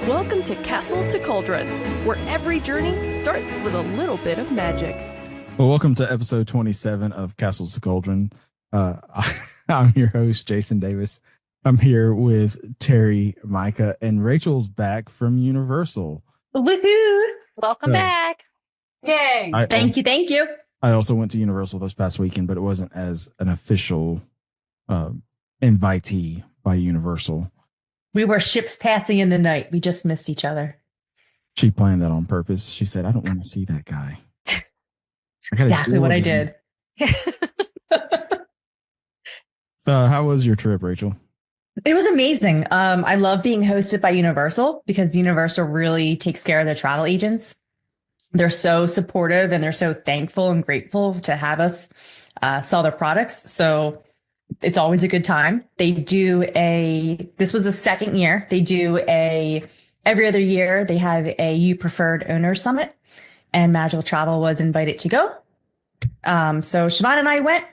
Welcome to Castles to Cauldrons, where every journey starts with a little bit of magic. Well, welcome to episode 27 of Castles to Cauldron. I'm your host, Jason Davis. I'm here with Terry, Micah, and Rachel's back from Universal. Woohoo! Welcome back. Yay! Thank you. I also went to Universal this past weekend, but it wasn't as an official invitee by Universal. We were ships passing in the night. We just missed each other. She planned that on purpose. She said, I don't want to see that guy. Exactly what I did. How was your trip, Rachel? It was amazing. I love being hosted by Universal because Universal really takes care of the travel agents. They're so supportive and they're so thankful and grateful to have us sell their products. So it's always a good time. This was the second year. They do every other year, they have a You Preferred Owner Summit, and Magical Travel was invited to go. So Siobhan and I went,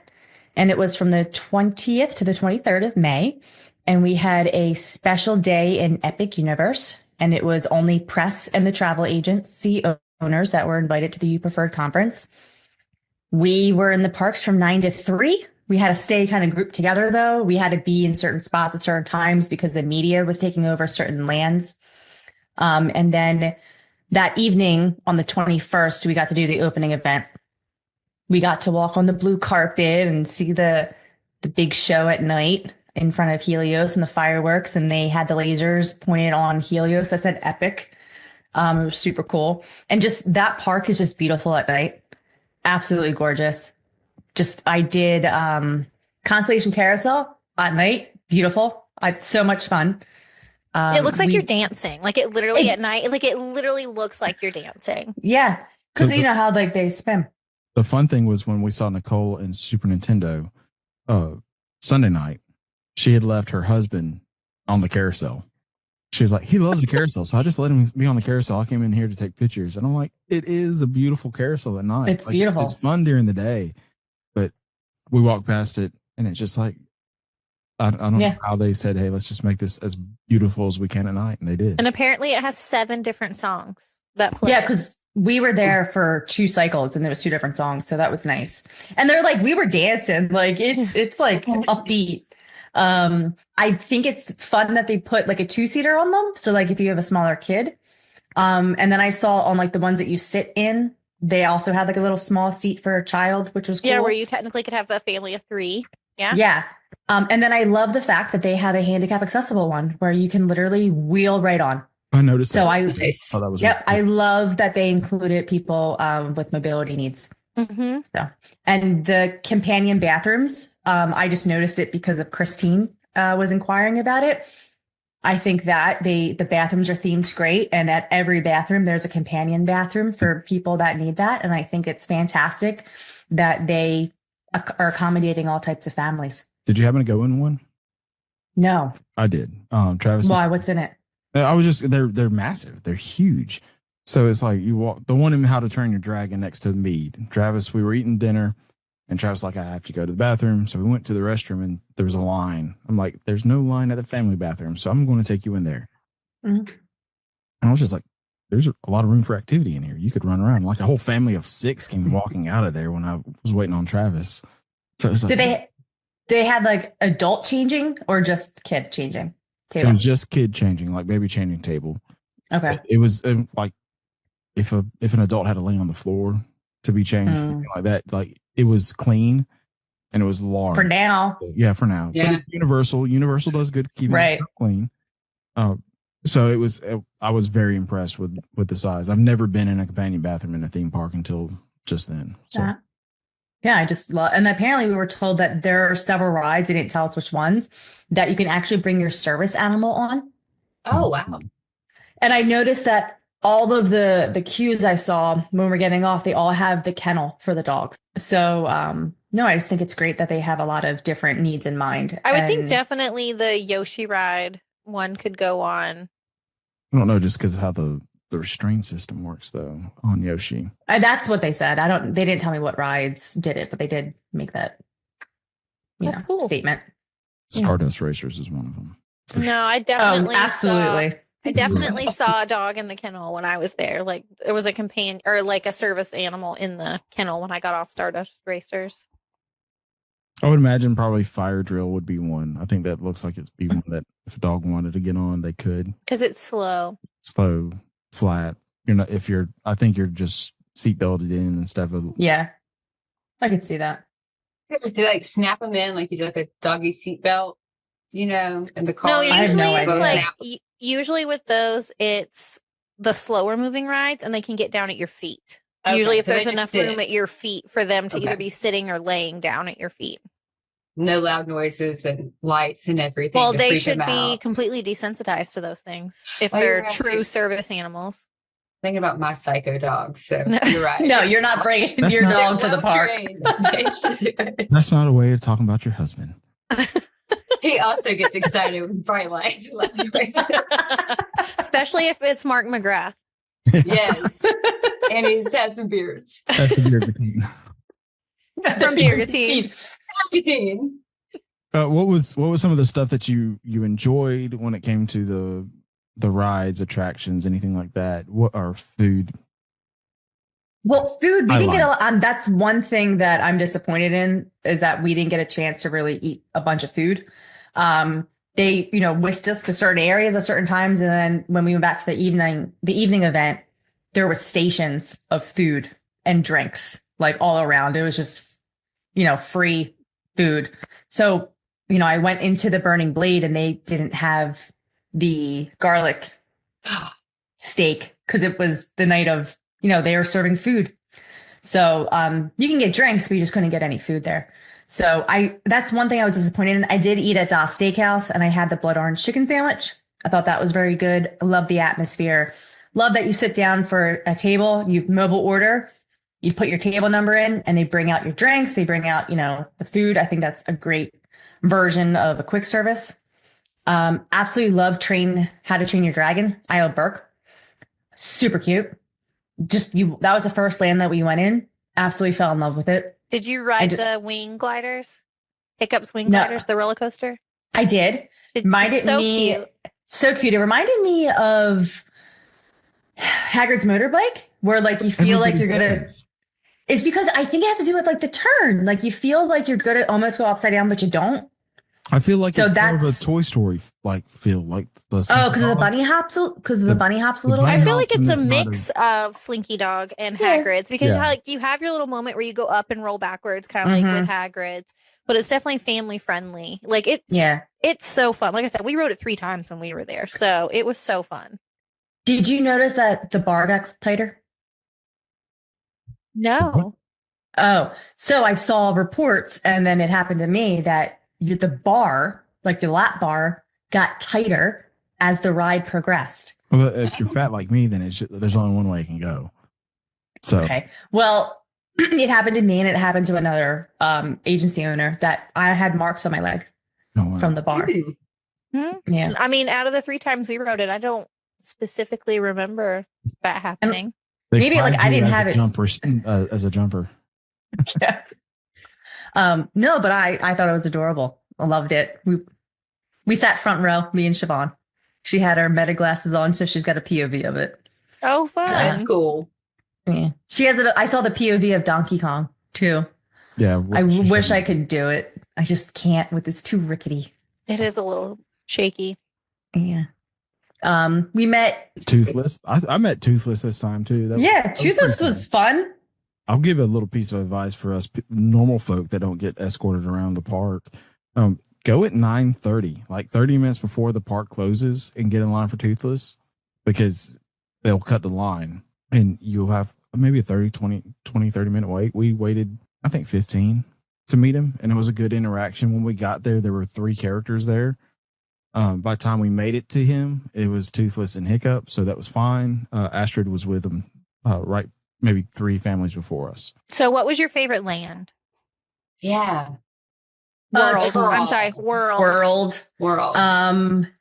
and it was from the 20th to the 23rd of May. And we had a special day in Epic Universe, and it was only press and the travel agency owners that were invited to the You Preferred conference. We were in the parks from 9 to 3. We had to stay kind of grouped together, though. We had to be in certain spots at certain times because the media was taking over certain lands. And then that evening on the 21st, we got to do the opening event. We got to walk on the blue carpet and see the big show at night in front of Helios and the fireworks. And they had the lasers pointed on Helios. That said Epic. It was super cool. And just that park is just beautiful at night. Absolutely gorgeous. I did Constellation Carousel at night. Beautiful. So much fun. It looks like you're dancing. Like it literally at night. Like it literally looks like you're dancing. Yeah. Because you know how like they spin. The fun thing was when we saw Nicole in Super Nintendo Sunday night, she had left her husband on the carousel. She was like, he loves the carousel. So I just let him be on the carousel. I came in here to take pictures. And I'm like, it is a beautiful carousel at night. It's beautiful. It's fun during the day. But we walked past it and it's just like, I don't know how they said, hey, let's just make this as beautiful as we can at night. And they did. And apparently it has 7 different songs that play. Yeah, because we were there for 2 cycles and there was 2 different songs. So that was nice. And they're like, we were dancing. Like it's like upbeat. I think it's fun that they put like a 2-seater on them. So like if you have a smaller kid. And then I saw on like the ones that you sit in, they also had like a little small seat for a child, which was cool. Yeah, where you technically could have a family of 3. Yeah. Yeah. And then I love the fact that they have a handicap accessible one where you can literally wheel right on. I noticed so that. I love that they included people with mobility needs. Mm-hmm. So, and the companion bathrooms, I just noticed it because of Christine was inquiring about it. I think that the bathrooms are themed great. And at every bathroom, there's a companion bathroom for people that need that. And I think it's fantastic that they are accommodating all types of families. Did you happen to go in one? No. I did. Travis. Why? What's in it? I was just, they're massive. They're huge. So it's like you walk, the one in How to Train Your Dragon next to Mead. Travis, we were eating dinner. And Travis was like, I have to go to the bathroom. So we went to the restroom and there was a line. I'm like, there's no line at the family bathroom. So I'm going to take you in there. Mm-hmm. And I was just like, there's a lot of room for activity in here. You could run around. Like a whole family of 6 came walking out of there when I was waiting on Travis. So it was like, Did they had like adult changing or just kid changing table? It was just kid changing, like baby changing table. Okay. It was like if an adult had to lay on the floor to be changed, something like that, like it was clean and it was large. For now. Yeah, for now. Yeah. But it's Universal. Universal does good keeping it clean. So I was very impressed with the size. I've never been in a companion bathroom in a theme park until just then. So. Yeah, I just love, and apparently we were told that there are several rides, they didn't tell us which ones, that you can actually bring your service animal on. Oh, wow. And I noticed that all of the queues I saw when we're getting off, they all have the kennel for the dogs. So, no, I just think it's great that they have a lot of different needs in mind. I would think definitely the Yoshi ride one could go on. I don't know, just because of how the restraint system works though on Yoshi. That's what they said. They didn't tell me what rides did it, but they did make that cool statement. Stardust Racers is one of them. No, I definitely absolutely. I definitely saw a dog in the kennel when I was there. Like there was a companion or like a service animal in the kennel when I got off Stardust Racers. I would imagine probably Fire Drill would be one. I think that looks like it'd be one that if a dog wanted to get on, they could. Because it's slow. Slow, flat. You're not if you're. I think you're just seat belted in and stuff. Yeah, I could see that. Do you like snap them in like you do like a doggy seatbelt, in the car? No, I have usually no it's idea. like usually with those, it's the slower moving rides, and they can get down at your feet. Okay, Usually, if so they there's just enough room sit. at your feet for them to either Okay. be sitting or laying down at your feet. No loud noises and lights and everything. Well, to they freak should them be out. completely desensitized to those things if Oh, you're they're right. true service animals. Thinking about my psycho dogs, so No. you're right. No, you're not bringing That's your not- dog to the park. They should do it. That's not a way of talking about your husband. He also gets excited with bright lights and loud noises. Especially if it's Mark McGrath. Yes, and he's had some beers. At the beer routine. From Beer-Gatine. Nicotine. What was some of the stuff that you enjoyed when it came to the rides, attractions, anything like that? What are food? Well, food, we I didn't get a lied. lot. That's one thing that I'm disappointed in is that we didn't get a chance to really eat a bunch of food. They, whisked us to certain areas at certain times. And then when we went back to the evening event, there was stations of food and drinks like all around. It was just, free food. So, I went into the Burning Blade and they didn't have the garlic steak because it was the night of, they were serving food. So you can get drinks, but you just couldn't get any food there. So that's one thing I was disappointed in. I did eat at Das Steakhouse and I had the blood orange chicken sandwich. I thought that was very good. I love the atmosphere. Love that you sit down for a table, you mobile order, you put your table number in and they bring out your drinks. They bring out, the food. I think that's a great version of a quick service. Absolutely love How to Train Your Dragon, Isle Burke. Super cute. That was the first land that we went in. Absolutely fell in love with it. Did you ride the wing gliders? Hiccups wing No. gliders, the roller coaster? I did. Reminded so me cute. so cute. It reminded me of Hagrid's motorbike, where like you feel like you're gonna. It's because I think it has to do with like the turn. Like you feel like you're gonna almost go upside down, but you don't. I feel like So it's more of a that's- Toy Story like feel like the Oh, because of the bunny hops. Because of the bunny hops a little. bunny I bit. feel like hops and it's a it's not mix of Slinky Dog and Yeah. Hagrid's because Yeah. you have your little moment where you go up and roll backwards, kind of like with Hagrid's, but it's definitely family friendly. Like it's so fun. Like I said, we rode it 3 times when we were there, so it was so fun. Did you notice that the bar got tighter? No, Oh, so I saw reports, and then it happened to me that the bar, like the lap bar, got tighter as the ride progressed. Well, if you're fat like me, then there's only one way it can go. So Okay. Well, it happened to me, and it happened to another agency owner that I had marks on my legs no, wow. from the bar. Yeah. I mean, out of the 3 times we rode it, I don't specifically remember that happening. They maybe, like, flagged I you didn't as have a it- jumper as a jumper. Yeah. No, but I thought it was adorable. I loved it. We sat front row, me and Siobhan. She had her meta glasses on, so she's got a POV of it. Oh, fun! That's cool. Yeah. She has it. I saw the POV of Donkey Kong too. Yeah, I wish I could do it. I just can't with this too rickety. It is a little shaky. Yeah. We met. Toothless. I met Toothless this time too. That was Toothless pretty was fun. I'll give a little piece of advice for us normal folk that don't get escorted around the park. Go at 9:30, like 30 minutes before the park closes, and get in line for Toothless because they'll cut the line and you'll have maybe a 30 minute wait. We waited, I think 15 to meet him, and it was a good interaction. When we got there, there were 3 characters there. By the time we made it to him, it was Toothless and Hiccup, so that was fine. Astrid was with him, right, maybe 3 families before us. So, what was your favorite land? Yeah. World. overall. I'm sorry, world. World.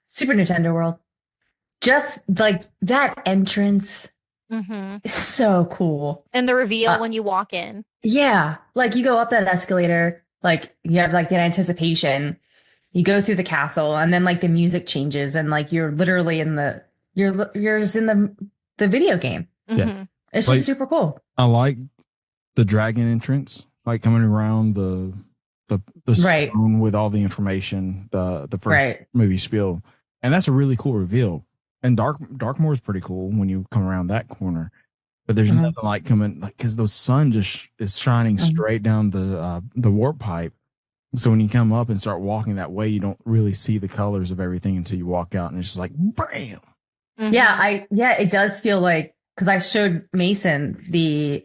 Super Nintendo World. Just like that entrance Mm-hmm. is so cool. And the reveal when you walk in. Yeah. Like you go up that escalator, like you have like that anticipation. You go through the castle and then like the music changes and like you're literally in the you're just in the video game. Mhm. It's Like- just super cool. I like the dragon entrance, like coming around the Right. stone with all the information, the first Right. movie spiel, and that's a really cool reveal. And Darkmoor is pretty cool when you come around that corner, but there's Mhm. nothing like coming like because the sun just is shining Mhm. straight down the warp pipe. So when you come up and start walking that way, you don't really see the colors of everything until you walk out, and it's just like bam. Mhm. Yeah, it does feel like, because I showed Mason the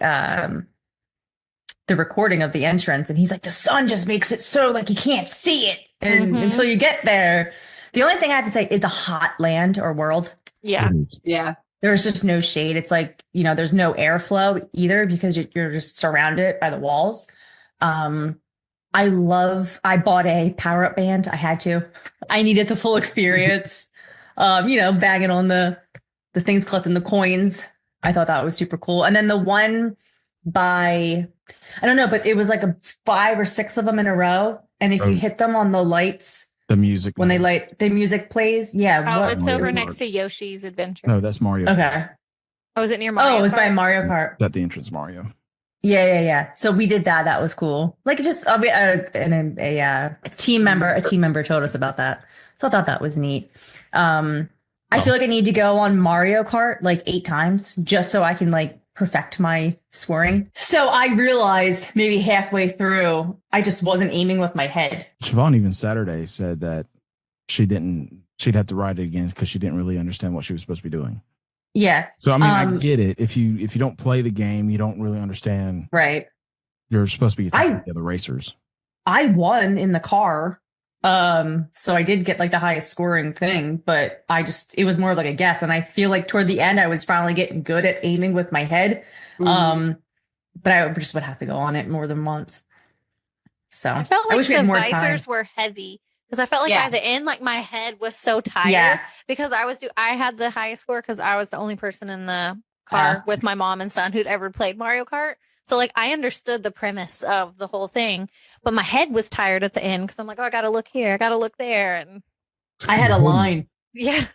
recording of the entrance, and he's like, the sun just makes it so like you can't see it and Mhm. until you get there. The only thing I have to say, it's a hot land or world. Yeah. It is. Yeah. There's just no shade. It's like, there's no airflow either because you're just surrounded by the walls. I bought a power up band. I had to. I needed the full experience. Bagging on the things, collecting the coins. I thought that was super cool. And then the one I don't know, but it was like 5 or 6 of them in a row. And if you hit them on the lights, The music when they light, the music plays. Yeah. Oh, what- it's Mario over Kart. next to Yoshi's Adventure. No, that's Mario. Okay. Oh, is it near Mario? Oh, it was by Kart? Mario Kart. Is that the entrance Mario? Yeah. So we did that. That was cool. Like just a team member told us about that. So I thought that was neat. I feel like I need to go on Mario Kart like 8 times just so I can like perfect my scoring. So I realized maybe halfway through, I just wasn't aiming with my head. Siobhan even Saturday said that she'd have to ride it again because she didn't really understand what she was supposed to be doing. Yeah. So I mean, I get it. If you don't play the game, you don't really understand. Right. You're supposed to be attacking the other racers. I won in the car. So I did get like the highest scoring thing, but it was more of like a guess. And I feel like toward the end, I was finally getting good at aiming with my head. Mhm. But I just would have to go on it more than once. So I felt like wish we the had more time. visors were heavy because I felt like Yeah. by the end, like my head was so tired Yeah. because I had the highest score because I was the only person in the car with my mom and son who'd ever played Mario Kart. So like I understood the premise of the whole thing, but my head was tired at the end because I'm like, oh, I got to look here, I got to look there, and I had a line. yeah,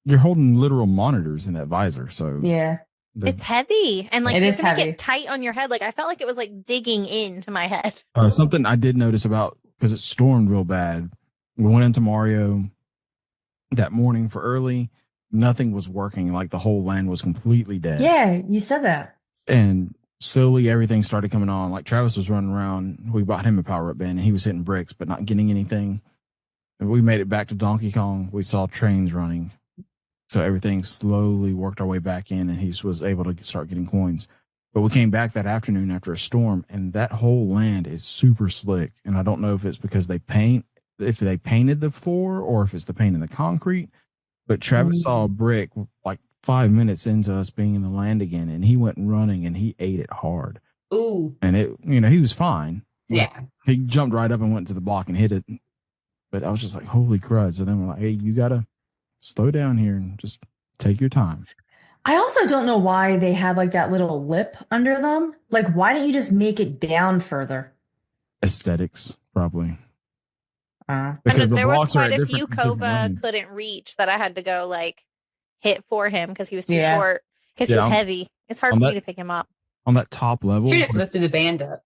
You're holding literal monitors in that visor, so Yeah. it's heavy and like It it's is gonna heavy. get tight on your head. Like I felt like it was like digging into my head. something I did notice about because it stormed real bad. We went into Mario that morning for early. Nothing was working. Like the whole land was completely dead. Yeah. You said that. And slowly everything started coming on. Like Travis was running around. We bought him a power up band and he was hitting bricks, but not getting anything. And we made it back to Donkey Kong. We saw trains running. So everything slowly worked our way back in and he was able to start getting coins. But we came back that afternoon after a storm and that whole land is super slick. And I don't know if it's because they painted the floor or if it's the paint in the concrete. But Travis saw a brick like 5 minutes into us being in the land again, and he went running and he ate it hard. Ooh. And he was fine. Yeah. He jumped right up and went to the block and hit it. But I was just like, holy crud. So then we're like, hey, you got to slow down here and just take your time. I also don't know why they have like that little lip under them. Like, why don't you just make it down further? Aesthetics, probably. And Because the there was blocks are quite at a few different Kova lanes. couldn't reach that I had to go like hit for him because he was too Yeah. short. Because Yeah, he's on- heavy. It's hard on for me that- to pick him up. On that top level, Should just lifted the band up.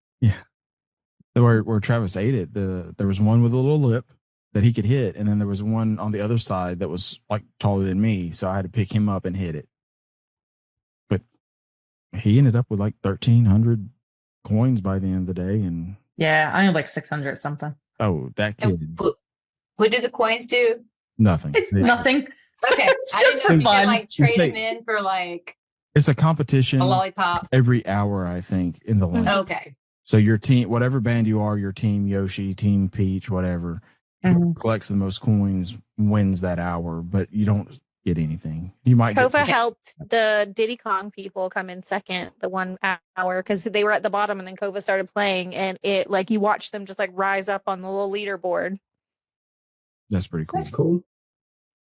where Travis ate it, there was one with a little lip that he could hit, and then there was one on the other side that was like taller than me, so I had to pick him up and hit it. But he ended up with like 1,300 coins by the end of the day, and Yeah, I have like 600 something. that kid And what do the coins do? nothing. It's nothing. Okay. I just didn't know if you for could fun. like trade Say- them in for like It's a competition a lollipop. every hour, I think, in the land. Okay. So your team, whatever band you are, your team Yoshi, team Peach, whatever, Mhm. collects the most coins wins that hour, but you don't get anything. You might get Kova helped the Diddy Kong people come in second the 1 hour because they were at the bottom and then Kova started playing and it like you watched them just like rise up on the little leaderboard. That's pretty cool. That's cool.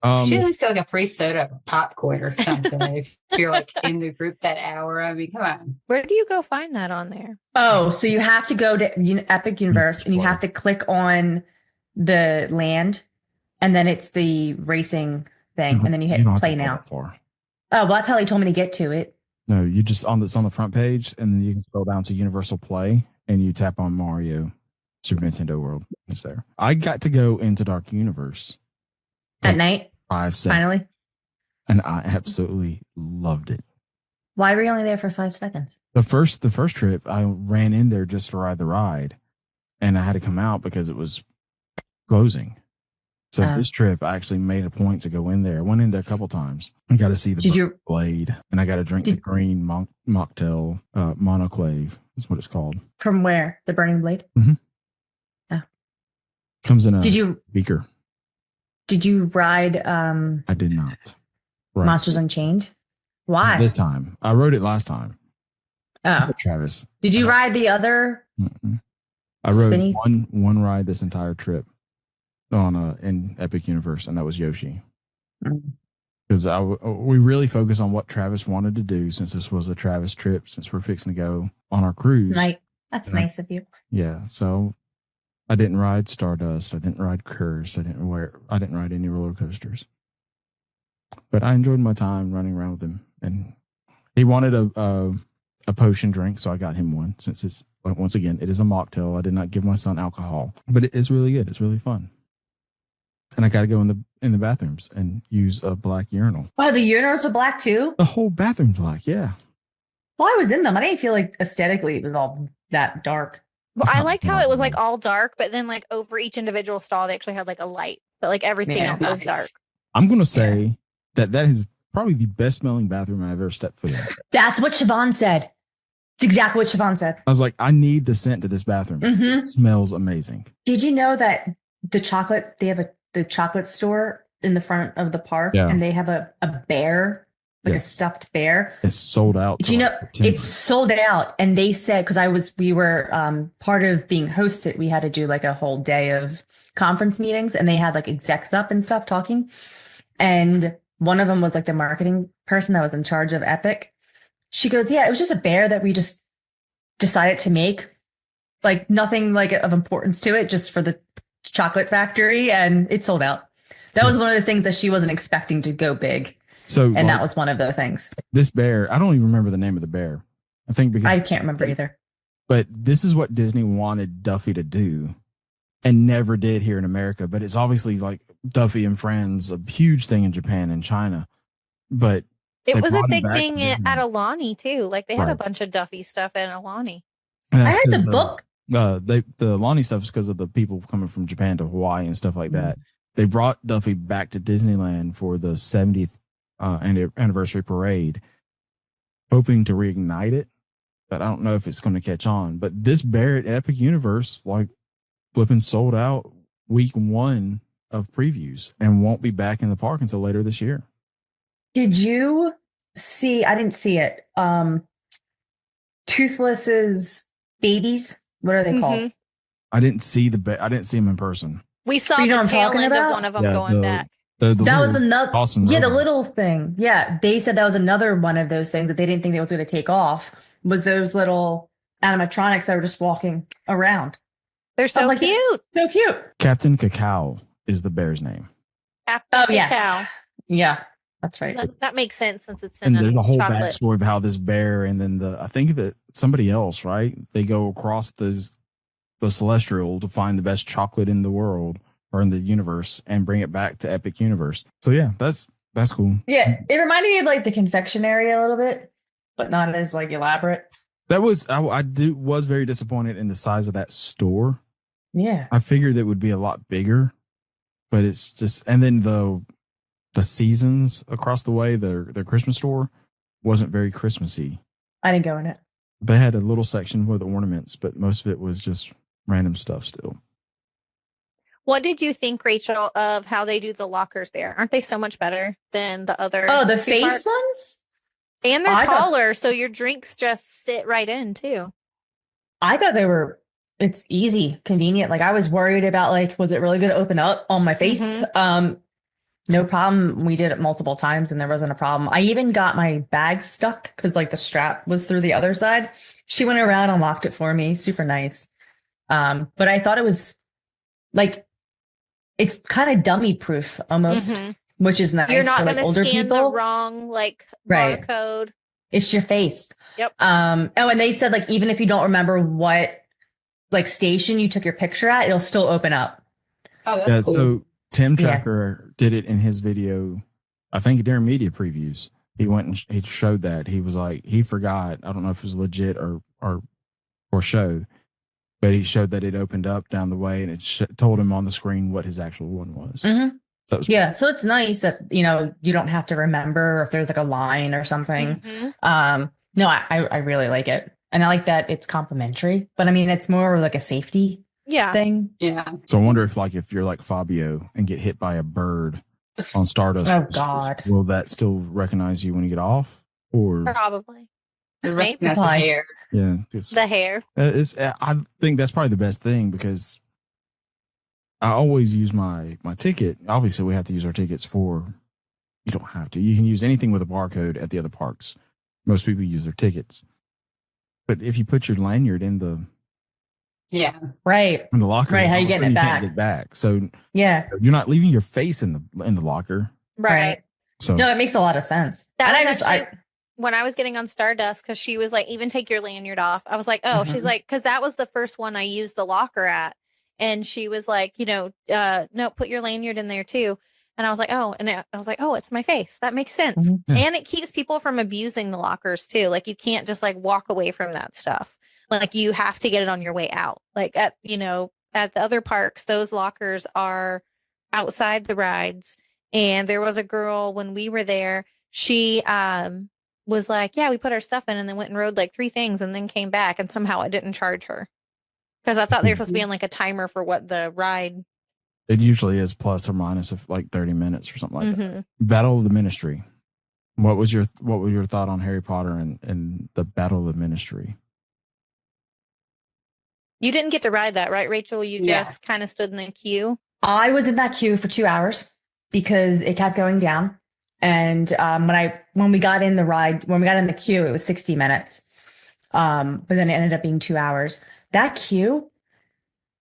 Um, Should at least get like a free soda or popcorn or something if you're like in the group that hour. I mean, come on. Where do you go find that on there? Oh, so you have to go to Epic Universe and you have to click on the land, and then it's the racing thing, and then you hit don't have to play go now. that far. Oh, well, that's how he told me to get to it. No, you just it's on the front page, and then you can scroll down to Universal Play, and you tap on Mario Super Nintendo World. It's there. I got to go into Dark Universe At night, 5 seconds, finally. and I absolutely loved it. Why were you only there for 5 seconds? The first trip, I ran in there just to ride the ride, and I had to come out because it was closing. So this trip, I actually made a point to go in there. I went in there a couple times. I got to see the blade, and I got to drink the green mocktail monoclave. Is what it's called. From where? The Burning Blade? Mm-hmm. Oh. Comes in a beaker. Did you ride I did not. Monsters Unchained? Why? This time. I rode it last time. Oh. Travis. Did you ride the other? Mm-mm. I rode one ride this entire trip on in Epic Universe, and that was Yoshi. Because we really focused on what Travis wanted to do, since this was a Travis trip, since we're fixing to go on our cruise. That's nice of you. Yeah, so I didn't ride Stardust. I didn't ride Curse. I didn't ride any roller coasters. But I enjoyed my time running around with him, and he wanted a potion drink, so I got him one. Since it's once again, it is a mocktail. I did not give my son alcohol, but it is really good. It's really fun. And I got to go in the bathrooms and use a black urinal. Oh, the urinals are black too? The whole bathroom's black, yeah. Well, I was in them. I didn't feel like aesthetically it was all that dark. Well, I liked how it was like all dark, but then like over each individual stall, they actually had like a light, but like everything else was dark. I'm going to say that is probably the best smelling bathroom I've ever stepped foot in. That's what Siobhan said. It's exactly what Siobhan said. I was like, I need the scent to this bathroom. Mm-hmm. It smells amazing. Did you know that they have the chocolate store in the front of the park, and they have a bear, like a stuffed bear. It's sold out. Did you know it's sold out? And they said, because we were part of being hosted, we had to do like a whole day of conference meetings, and they had like execs up and stuff talking. And one of them was like the marketing person that was in charge of Epic. She goes, yeah, it was just a bear that we just decided to make, like nothing like of importance to it, just for the chocolate factory, and it sold out. That was one of the things that she wasn't expecting to go big. And that was one of the things. This bear, I don't even remember the name of the bear. I think because I can't remember either. But this is what Disney wanted Duffy to do and never did here in America. But it's obviously like Duffy and Friends, a huge thing in Japan and China. But it was a big thing at Alani too. Like they had a bunch of Duffy stuff at Alani. I heard the book. The Alani stuff is because of the people coming from Japan to Hawaii and stuff like that. They brought Duffy back to Disneyland for the 70th anniversary parade, hoping to reignite it. But I don't know if it's going to catch on. But this bear at Epic Universe, like flipping sold out week 1 of previews and won't be back in the park until later this year. Did you see? I didn't see it. Toothless's babies. What are they called? I didn't see I didn't see him in person. We saw the tail end of one of them going back. That was another. Awesome. Yeah, the little thing. Yeah, they said that was another one of those things that they didn't think it was going to take off. Was those little animatronics that were just walking around? They're so cute. So cute. Captain Cacao is the bear's name. Captain yes. Cacao. Yeah, that's right. That makes sense since it's in there's a whole chocolate backstory of how this bear and then I think that somebody else, right? They go across the celestial to find the best chocolate in the world or in the universe and bring it back to Epic Universe. So yeah, that's cool. Yeah, it reminded me of like the confectionery a little bit, but not as like elaborate. That was was very disappointed in the size of that store. Yeah, I figured it would be a lot bigger, but it's just, and then the Seasons across the way, their Christmas store wasn't very Christmassy. I didn't go in it. They had a little section with ornaments, but most of it was just random stuff still. What did you think, Rachel, of how they do the lockers there? Aren't they so much better than the other? Oh, the face parts? ones? And they're taller, so your drinks just sit right in too. I thought it's easy, convenient. Like I was worried about like, was it really going to open up on my face? Mm-hmm. No problem. We did it multiple times and there wasn't a problem. I even got my bag stuck because like the strap was through the other side. She went around and locked it for me. Super nice. But I thought it was like, it's kind of dummy proof almost. Mm-hmm. which is nice. You're not for, like, going to older scan people. the wrong like Right. barcode. It's your face. Yep. Oh, and they said like even if you don't remember what like station you took your picture at, it'll still open up. Oh, that's Yeah, cool. so Tim Yeah. Tracker did it in his video, I think during media previews. He went and he showed that. He was like, he forgot. I don't know if it was legit or show, but he showed that it opened up down the way and it told him on the screen what his actual one was. Mhm. So it was Yeah, so it's nice that you don't have to remember if there's like a line or something. Mhm. No, I really like it, and I like that it's complimentary. But I mean, it's more like a safety Yeah. thing. Yeah. So I wonder if you're like Fabio and get hit by a bird on Stardust, Oh, God. will that still recognize you when you get off? Or Probably. Recognize the Apply. hair. yeah, The hair. I think that's probably the best thing because I always use my ticket. Obviously, we have to use our tickets for. You don't have to. You can use anything with a barcode at the other parks. Most people use their tickets, but if you put your lanyard in the Yeah. Right. locker, Right, how all you of a getting sudden it you can't back? get back. So Yeah. you're not leaving your face in the locker. Right. So No, it makes a lot of sense. That And was actually when I was getting on Stardust, because she was like, even take your lanyard off. I was like, oh, she's Mhm. like, because that was the first one I used the locker at. And she was like, no, put your lanyard in there too. And I was like, oh, and I was like, oh, it's my face. That makes sense. Mhm. Yeah. And it keeps people from abusing the lockers too. Like you can't just like walk away from that stuff. Like you have to get it on your way out. Like at the other parks, those lockers are outside the rides. And there was a girl when we were there, she was like, yeah, we put our stuff in and then went and rode like 3 things and then came back and somehow it didn't charge her. Because I thought they were supposed to be on like a timer for what the ride. it usually is plus or minus of like 30 minutes or something like that. Mhm. Battle of the Ministry. What was your thought on Harry Potter and the Battle of the Ministry? You didn't get to ride that, right, Rachel? You Yeah. just kind of stood in the queue. I was in that queue for 2 hours because it kept going down. And when we got in the queue, it was 60 minutes. But then it ended up being 2 hours. That queue,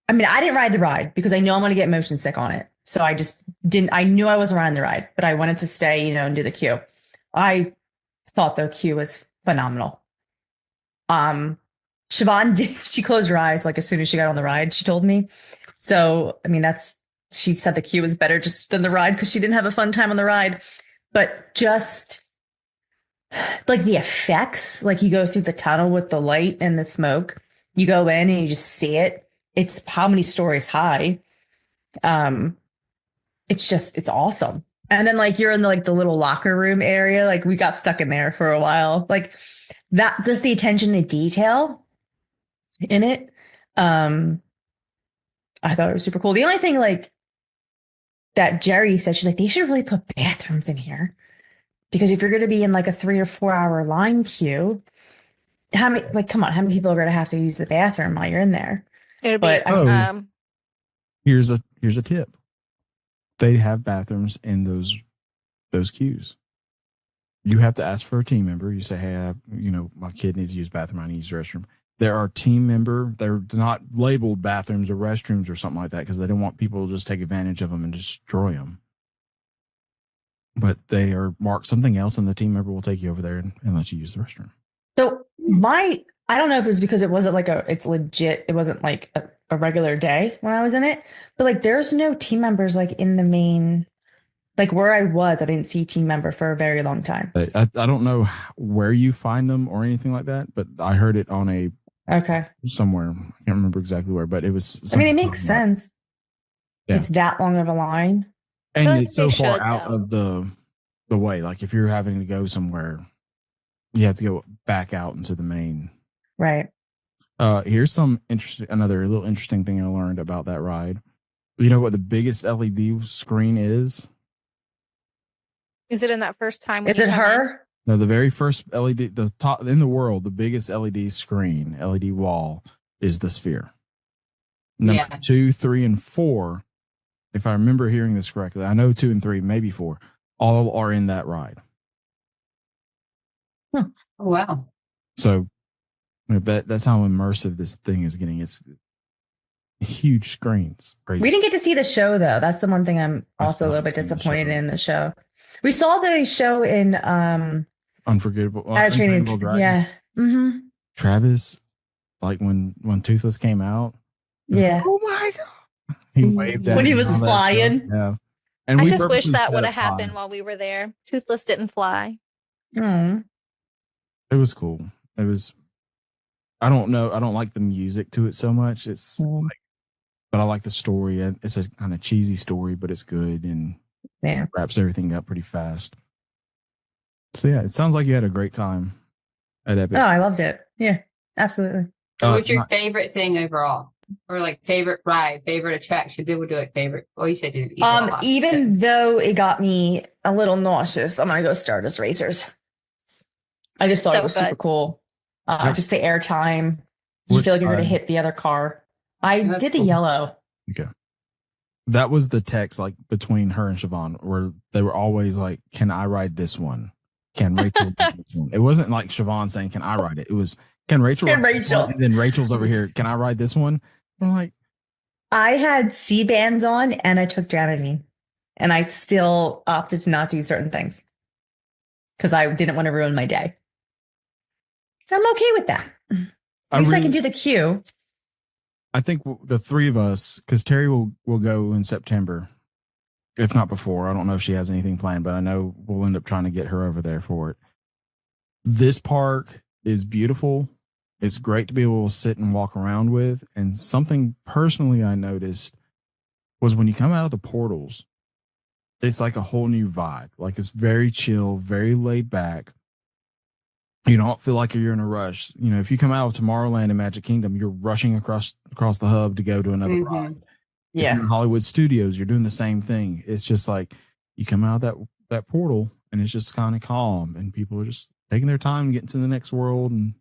I mean, I didn't ride the ride because I know I'm going to get motion sick on it. So I just didn't, I knew I wasn't riding the ride, but I wanted to stay, and do the queue. I thought the queue was phenomenal. Siobhan, she closed her eyes like as soon as she got on the ride, she told me. So, I mean, she said the queue was better just than the ride because she didn't have a fun time on the ride. But just like the effects, like you go through the tunnel with the light and the smoke, you go in and you just see it. It's how many stories high. It's awesome. And then like you're in the little locker room area, like we got stuck in there for a while. Like that, just the attention to detail in it. I thought it was super cool. The only thing like that Jerry said, she's like, they should really put bathrooms in here because if you're going to be in like a 3 or 4 hour line queue, come on, how many people are going to have to use the bathroom while you're in there? It'd But, be Here's a tip. They have bathrooms in those queues. You have to ask for a team member. You say, hey, my kid needs to use the bathroom. I need to use the restroom. There are they're not labeled bathrooms or restrooms or something like that because they don't want people to just take advantage of them and destroy them. But they are marked something else, and the team member will take you over there and let you use the restroom. So I don't know if it was because it wasn't it's legit. It wasn't like a regular day when I was in it, but like there's no team members like in the main, like where I was, I didn't see team member for a very long time. I don't know where you find them or anything like that, but I heard it on Okay. somewhere. I can't remember exactly where, but it was. I mean, it makes sense. Yeah. It's that long of a line. And But it's so they far should, out though. of the way. Like if you're having to go somewhere, you have to go back out into the main. Right. Here's another little interesting thing I learned about that ride. You know what the biggest LED screen is? is it in that first time? when Is you it come in? No, her? the very first LED, the top in the world, the biggest LED screen, LED wall is the Sphere. Number Yeah. 2, 3, and 4, if I remember hearing this correctly, I know 2 and 3, maybe 4, all are in that ride. Oh, wow. So that's how immersive this thing is getting. huge screens. Crazy. We didn't get to see the show though. That's the one thing I'm I also still a little haven't bit seen the disappointed show. in the show. We saw the show in Unforgettable. Training. Dragon. Yeah. Mm-hmm. Travis, like when Toothless came out, he was like, Yeah. oh my god! He waved at When he me was and all that flying. stuff. Yeah, and I we just wish purposely that set would up have happened high. while we were there. Toothless didn't fly. Mm. It was cool. It was. I don't know. I don't like the music to it so much. It's Mm. like, but I like the story. It's a kind of cheesy story, but it's good and Yeah. wraps everything up pretty fast. So yeah, it sounds like you had a great time at Epic. Oh, I loved it. Yeah, absolutely. So what's your not- favorite thing overall? Or like favorite ride, favorite attraction? Then we'll do it favorite. Well, you said you didn't eat a lot, Even though it got me a little nauseous, I'm gonna go Stardust Racers. I just thought So it was good. super cool. Yep. Just the air time. You Which feel like you're gonna side? hit the other car. I That's did the cool. yellow. Okay. That was the text like between her and Siobhan, where they were always like, "Can I ride this one? Can Rachel do this one?" It wasn't like Siobhan saying, "Can I ride it?" It was, "Can Rachel?" Can ride this Rachel? one?" And then Rachel's over here, "Can I ride this one?" I'm like, I had C bands on and I took Dramamine, and I still opted to not do certain things because I didn't want to ruin my day. I'm okay with that. At least I can do the queue. I think the three of us, because Terry will go in September, if not before. I don't know if she has anything planned, but I know we'll end up trying to get her over there for it. This park is beautiful. It's great to be able to sit and walk around with. And something personally I noticed was when you come out of the portals, it's like a whole new vibe. Like it's very chill, very laid back. You don't feel like you're in a rush. You know, if you come out of Tomorrowland and Magic Kingdom, you're rushing across the hub to go to another Mhm. ride. If you're in Hollywood Studios, you're doing the same thing. It's just like you come out of that portal and it's just kind of calm and people are just taking their time getting to the next world and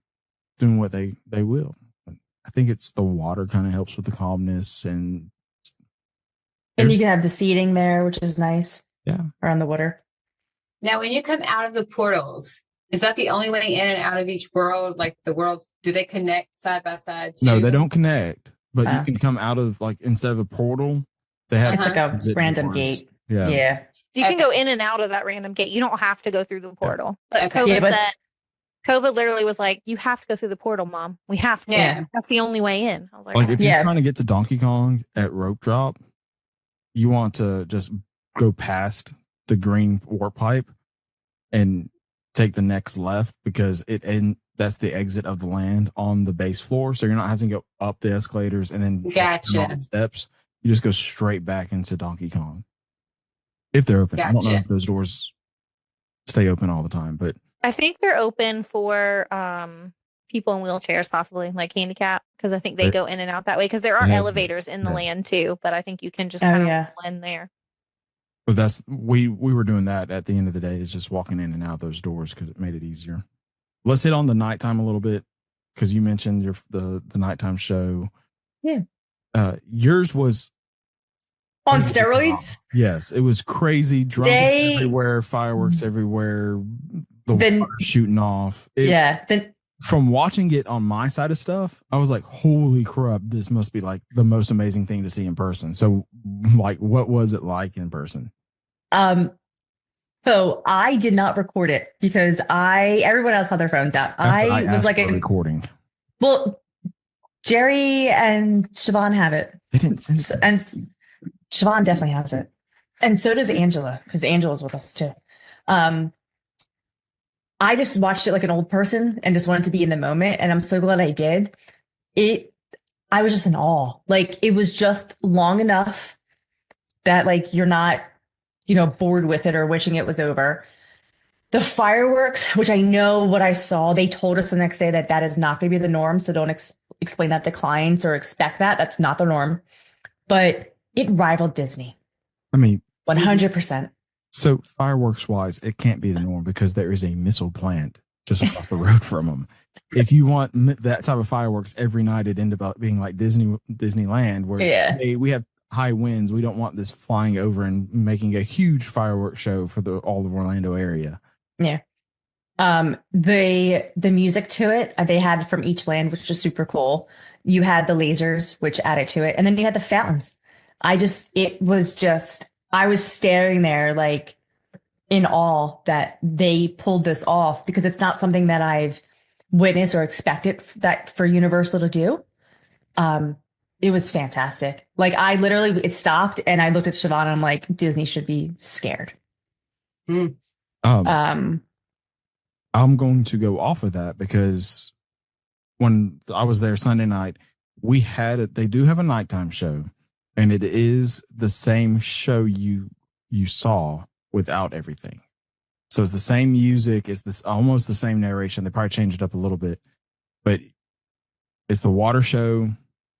doing what they will. I think it's the water kind of helps with the calmness and And you can have the seating there, which is nice. Yeah. Around the water. Now, when you come out of the portals, is that the only way in and out of each world? Like the worlds, do they connect side by side? no, too? they don't connect, but Oh. you can come out of like instead of a portal, they have It's like a exit random doors. gate. Yeah. Yeah. You can Okay. go in and out of that random gate. You don't have to go through the portal. But Okay. COVID Yeah, but- said, COVID literally was like, "You have to go through the portal, Mom. We have to. Yeah. That's the only way in." I was like, Like "Oh." if Yeah. you're trying to get to Donkey Kong at Rope Drop, you want to just go past the green warp pipe and take the next left because that's the exit of the land on the base floor. So you're not having to go up the escalators and then Gotcha. down the steps. You just go straight back into Donkey Kong. If they're open. I don't know Gotcha. if those doors stay open all the time, but I think they're open for people in wheelchairs, possibly like handicap, because I think they They- go in and out that way. Because there are they have- elevators in the yeah. land too, but I think you can just Oh, kind of yeah. roll in there. But that's we were doing that at the end of the day, is just walking in and out those doors because it made it easier. Let's hit on the nighttime a little bit because you mentioned the nighttime show. Yeah. Yours was On crazy. steroids? Yes, it was crazy. Drums They- everywhere, fireworks everywhere, the Then- water shooting off. Yeah. Then From watching it on my side of stuff, I was like, "Holy crap! This must be like the most amazing thing to see in person." So, like, what was it like in person? So I did not record it because everyone else had their phones out. That's what I was asked like for recording. well, Jerry and Siobhan have it. They didn't send it. to me. And Siobhan definitely has it. And so does Angela, because Angela's with us too. I just watched it like an old person and just wanted to be in the moment. And I'm so glad I did. I was just in awe. Like it was just long enough that like you're not, bored with it or wishing it was over. The fireworks, which I know what I saw, they told us the next day that is not going to be the norm. So don't explain that to clients or expect that. That's not the norm. But it rivaled Disney. I mean, 100%. so fireworks wise, it can't be the norm because there is a missile plant just across the road from them. If you want that type of fireworks every night, it ended up being like Disneyland, where it's Yeah. like, hey, we have high winds. We don't want this flying over and making a huge fireworks show for all of Orlando area. Yeah. The music to it, they had from each land, which was super cool. You had the lasers, which added to it, and then you had the fountains. I was staring there like in awe that they pulled this off because it's not something that I've witnessed or expected that for Universal to do. It was fantastic. Like I literally, it stopped and I looked at Siobhan and I'm like, Disney should be scared. Mm. Um, I'm going to go off of that because when I was there Sunday night, they do have a nighttime show, and it is the same show you saw without everything. So it's the same music, it's this almost the same narration. They probably changed it up a little bit, but it's the water show,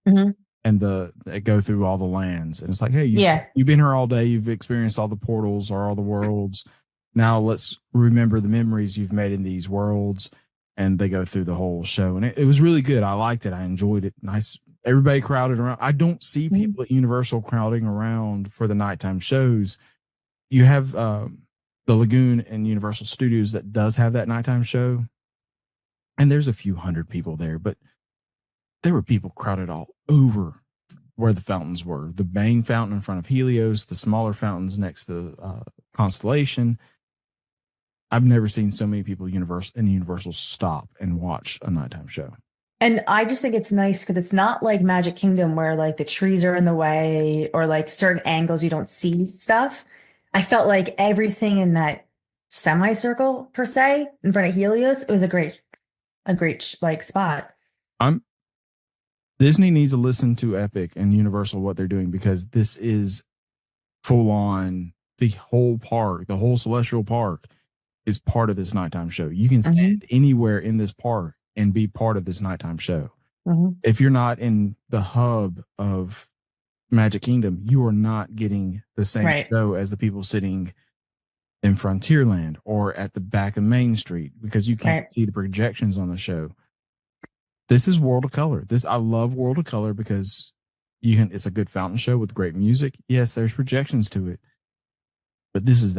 Mhm. and they go through all the lands, and it's like, hey, Yeah. you've been here all day, you've experienced all the portals or all the worlds. Now let's remember the memories you've made in these worlds. And they go through the whole show, and it was really good. I liked it. I enjoyed it. Nice. Everybody crowded around. I don't see people at Universal crowding around for the nighttime shows. You have the Lagoon and Universal Studios that does have that nighttime show, and there's a few hundred people there, but there were people crowded all over where the fountains were. The main fountain in front of Helios, the smaller fountains next to Constellation. I've never seen so many people Universal stop and watch a nighttime show. And I just think it's nice because it's not like Magic Kingdom where like the trees are in the way or like certain angles you don't see stuff. I felt like everything in that semicircle per se in front of Helios, it was a great like spot. Disney needs to listen to Epic and Universal what they're doing, because this is full on. The whole park, the whole Celestial Park is part of this nighttime show. You can stand anywhere in this park and be part of this nighttime show. If you're not in the hub of Magic Kingdom, you are not getting the same show as the people sitting in Frontierland or at the back of Main Street, because you can't see the projections on the show. This is World of Color. I love World of Color because it's a good fountain show with great music. Yes, there's projections to it, but this is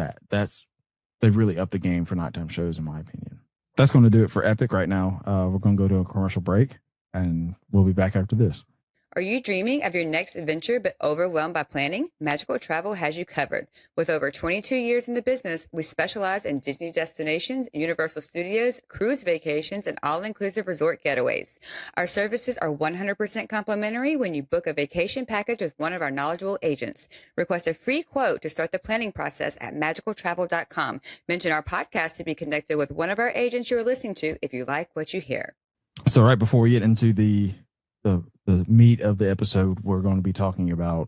they've really upped the game for nighttime shows, in my opinion. That's going to do it for Epic right now. We're going to go to a commercial break, and we'll be back after this. Are you dreaming of your next adventure but overwhelmed by planning? Magical Travel has you covered. With over 22 years in the business, we specialize in Disney destinations, Universal Studios, cruise vacations, and all-inclusive resort getaways. Our services are 100% complimentary when you book a vacation package with one of our knowledgeable agents. Request a free quote to start the planning process at magicaltravel.com. Mention our podcast to be connected with one of our agents you are listening to if you like what you hear. So right before we get into the meat of the episode, we're going to be talking about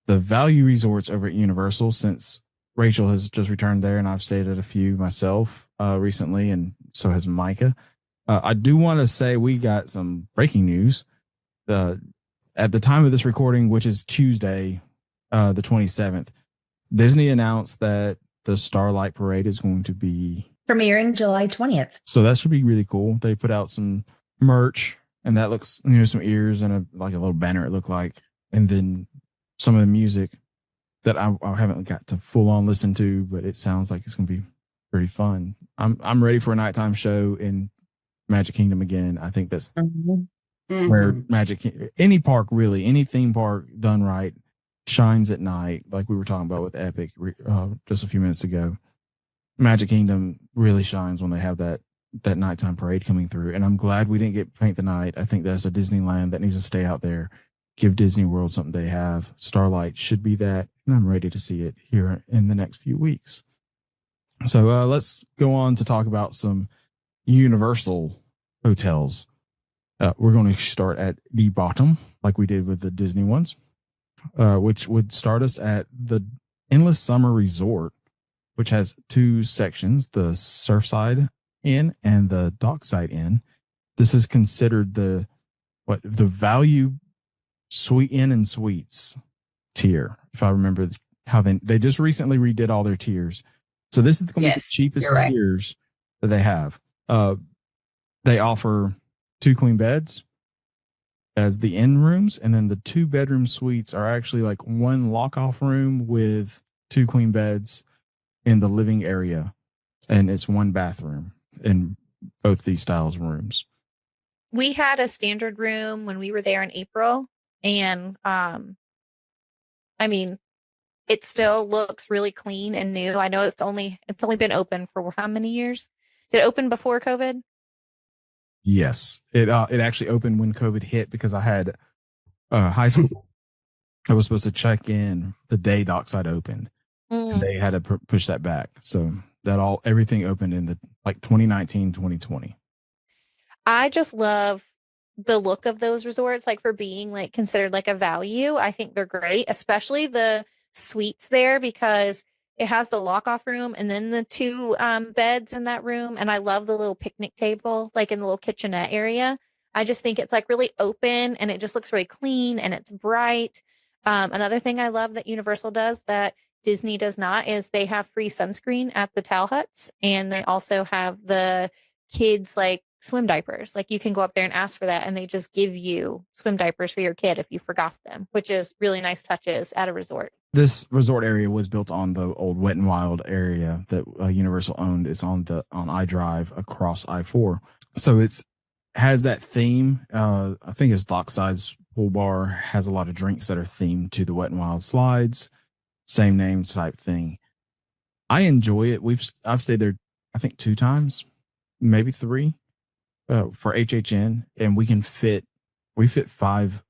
the value resorts over at Universal, since Rachel has just returned there and I've stayed at a few myself recently, and so has Micah. I do want to say we got some breaking news. At the time of this recording, which is Tuesday, the 27th, Disney announced that the Starlight Parade is going to be premiering July 20th. So that should be really cool. They put out some merch, and that looks, some ears and a little banner, it looked like. And then some of the music that I haven't got to full on listen to, but it sounds like it's going to be pretty fun. I'm ready for a nighttime show in Magic Kingdom again. I think that's where any park really, any theme park done right shines at night. Like we were talking about with Epic just a few minutes ago. Magic Kingdom really shines when they have that nighttime parade coming through. And I'm glad we didn't get Paint the Night. I think that's a Disneyland that needs to stay out there. Give Disney World something they have. Starlight should be that. And I'm ready to see it here in the next few weeks. So let's go on to talk about some Universal hotels. We're going to start at the bottom, like we did with the Disney ones, which would start us at the Endless Summer Resort, which has two sections, the Surfside Inn and the Dockside Inn. This is considered the value Suite Inn and Suites tier, if I remember how they just recently redid all their tiers. So this is going to be the cheapest tiers that they have. They offer 2 queen beds as the inn rooms, and then the 2-bedroom suites are actually like one lock-off room with 2 queen beds in the living area, and it's 1 bathroom. in both these styles of rooms. We had a standard room when we were there in April, and I mean, it still looks really clean and new. I know it's only been open for how many years? Did it open before COVID? Yes, it actually opened when COVID hit because I had high school. I was supposed to check in the day Dockside opened, and they had to push that back. So everything opened in the 2019, 2020. I just love the look of those resorts, like for being like considered like a value. I think they're great, especially the suites there, because it has the lock off room and then the two beds in that room. And I love the little picnic table, like in the little kitchenette area. I just think it's like really open and it just looks really clean and it's bright. Another thing I love that Universal does that Disney does not is they have free sunscreen at the towel huts, and they also have the kids like swim diapers. Like you can go up there and ask for that, and they just give you swim diapers for your kid if you forgot them, which is really nice touches at a resort. This resort area was built on the old Wet and Wild area that Universal owned. It's on I-Drive across I-4, so it's has that theme. I think it's Dockside's pool bar has a lot of drinks that are themed to the Wet and Wild slides, same name type thing. I enjoy it. I've stayed there, I think 2 times, maybe 3, for HHN, and we fit 5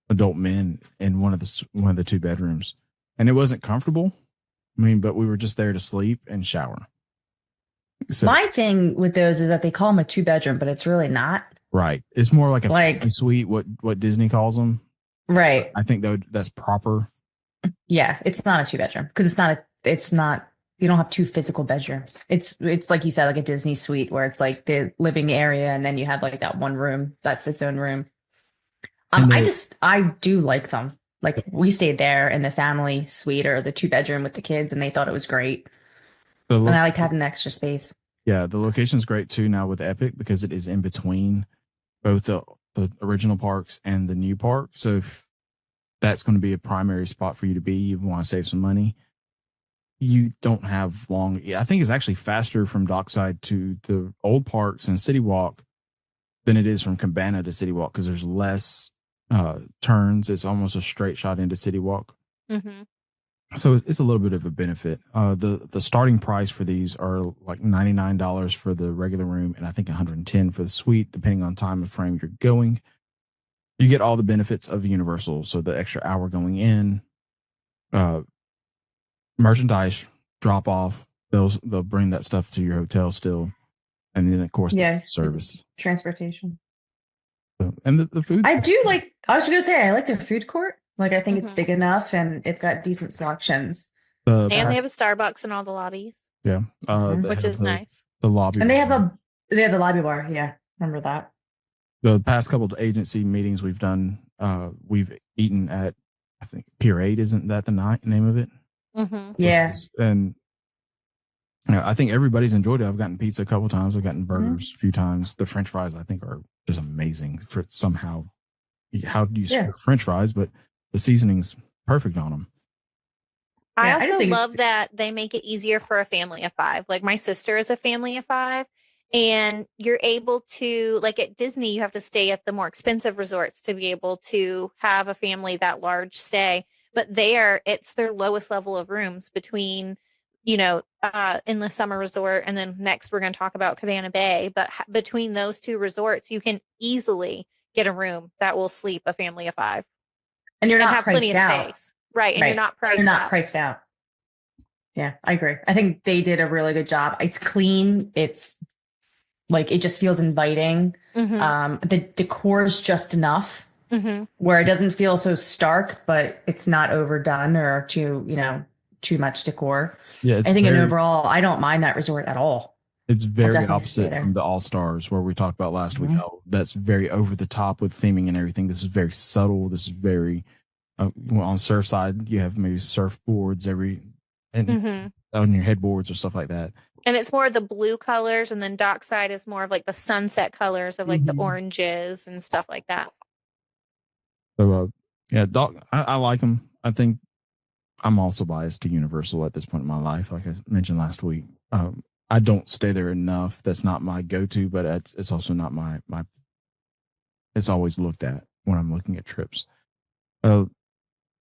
adult men in one of the 2 bedrooms, and it wasn't comfortable. I mean, but we were just there to sleep and shower. So, my thing with those is that they call them a 2-bedroom, but it's really not. Right. It's more like a suite, what Disney calls them. Right. I think that's proper. Yeah, it's not a 2-bedroom because it's not, you don't have 2 physical bedrooms. It's like you said, like a Disney suite where it's like the living area and then you have like that one room that's its own room. I do like them. Like we stayed there in the family suite or the 2-bedroom with the kids, and they thought it was great. And I liked having the extra space. Yeah, the location's great too now with Epic because it is in between both the original parks and the new park. So if that's going to be a primary spot for you to be, you want to save some money, you don't have long. I think it's actually faster from Dockside to the old parks and City Walk than it is from Cabana to City Walk because there's less turns. It's almost a straight shot into City Walk. Mm-hmm. So it's a little bit of a benefit. The starting price for these are like $99 for the regular room, and I think $110 for the suite, depending on time of frame you're going. You get all the benefits of Universal, so the extra hour going in, merchandise drop off. They'll bring that stuff to your hotel still, and then of course the service, transportation, and the food. I do like. I was going to say I like the food court. Like, I think it's big enough and it's got decent selections. And they have a Starbucks in all the lobbies. Yeah. Which is nice. The lobby. And they have the lobby bar. Yeah. Remember that. The past couple of agency meetings we've done, we've eaten at, I think, Pier 8. Isn't that the name of it? Mm-hmm. Yeah. And I think everybody's enjoyed it. I've gotten pizza a couple of times. I've gotten burgers a few times. The French fries, I think, are just amazing for somehow. How do you serve French fries? But the seasoning's perfect on them. I also love that they make it easier for a family of 5. Like my sister is a family of 5, and you're able to, like at Disney, you have to stay at the more expensive resorts to be able to have a family that large stay. But it's their lowest level of rooms between, in the summer resort. And then next we're going to talk about Cabana Bay. But between those 2 resorts, you can easily get a room that will sleep a family of 5. And you're not have priced plenty of out. space. Right. And you're not priced out. Yeah, I agree. I think they did a really good job. It's clean. It's like, it just feels inviting. Mm-hmm. The decor is just enough where it doesn't feel so stark, but it's not overdone or too much decor. Yeah. I think overall, I don't mind that resort at all. It's very opposite from the All-Stars where we talked about last week. How that's very over the top with theming and everything. This is very subtle. This is very on Surfside. You have maybe surfboards on your headboards or stuff like that. And it's more of the blue colors, and then Dockside is more of like the sunset colors of like the oranges and stuff like that. So I like them. I think I'm also biased to Universal at this point in my life. Like I mentioned last week, I don't stay there enough. That's not my go-to, but it's also not my it's always looked at when I'm looking at trips. Uh,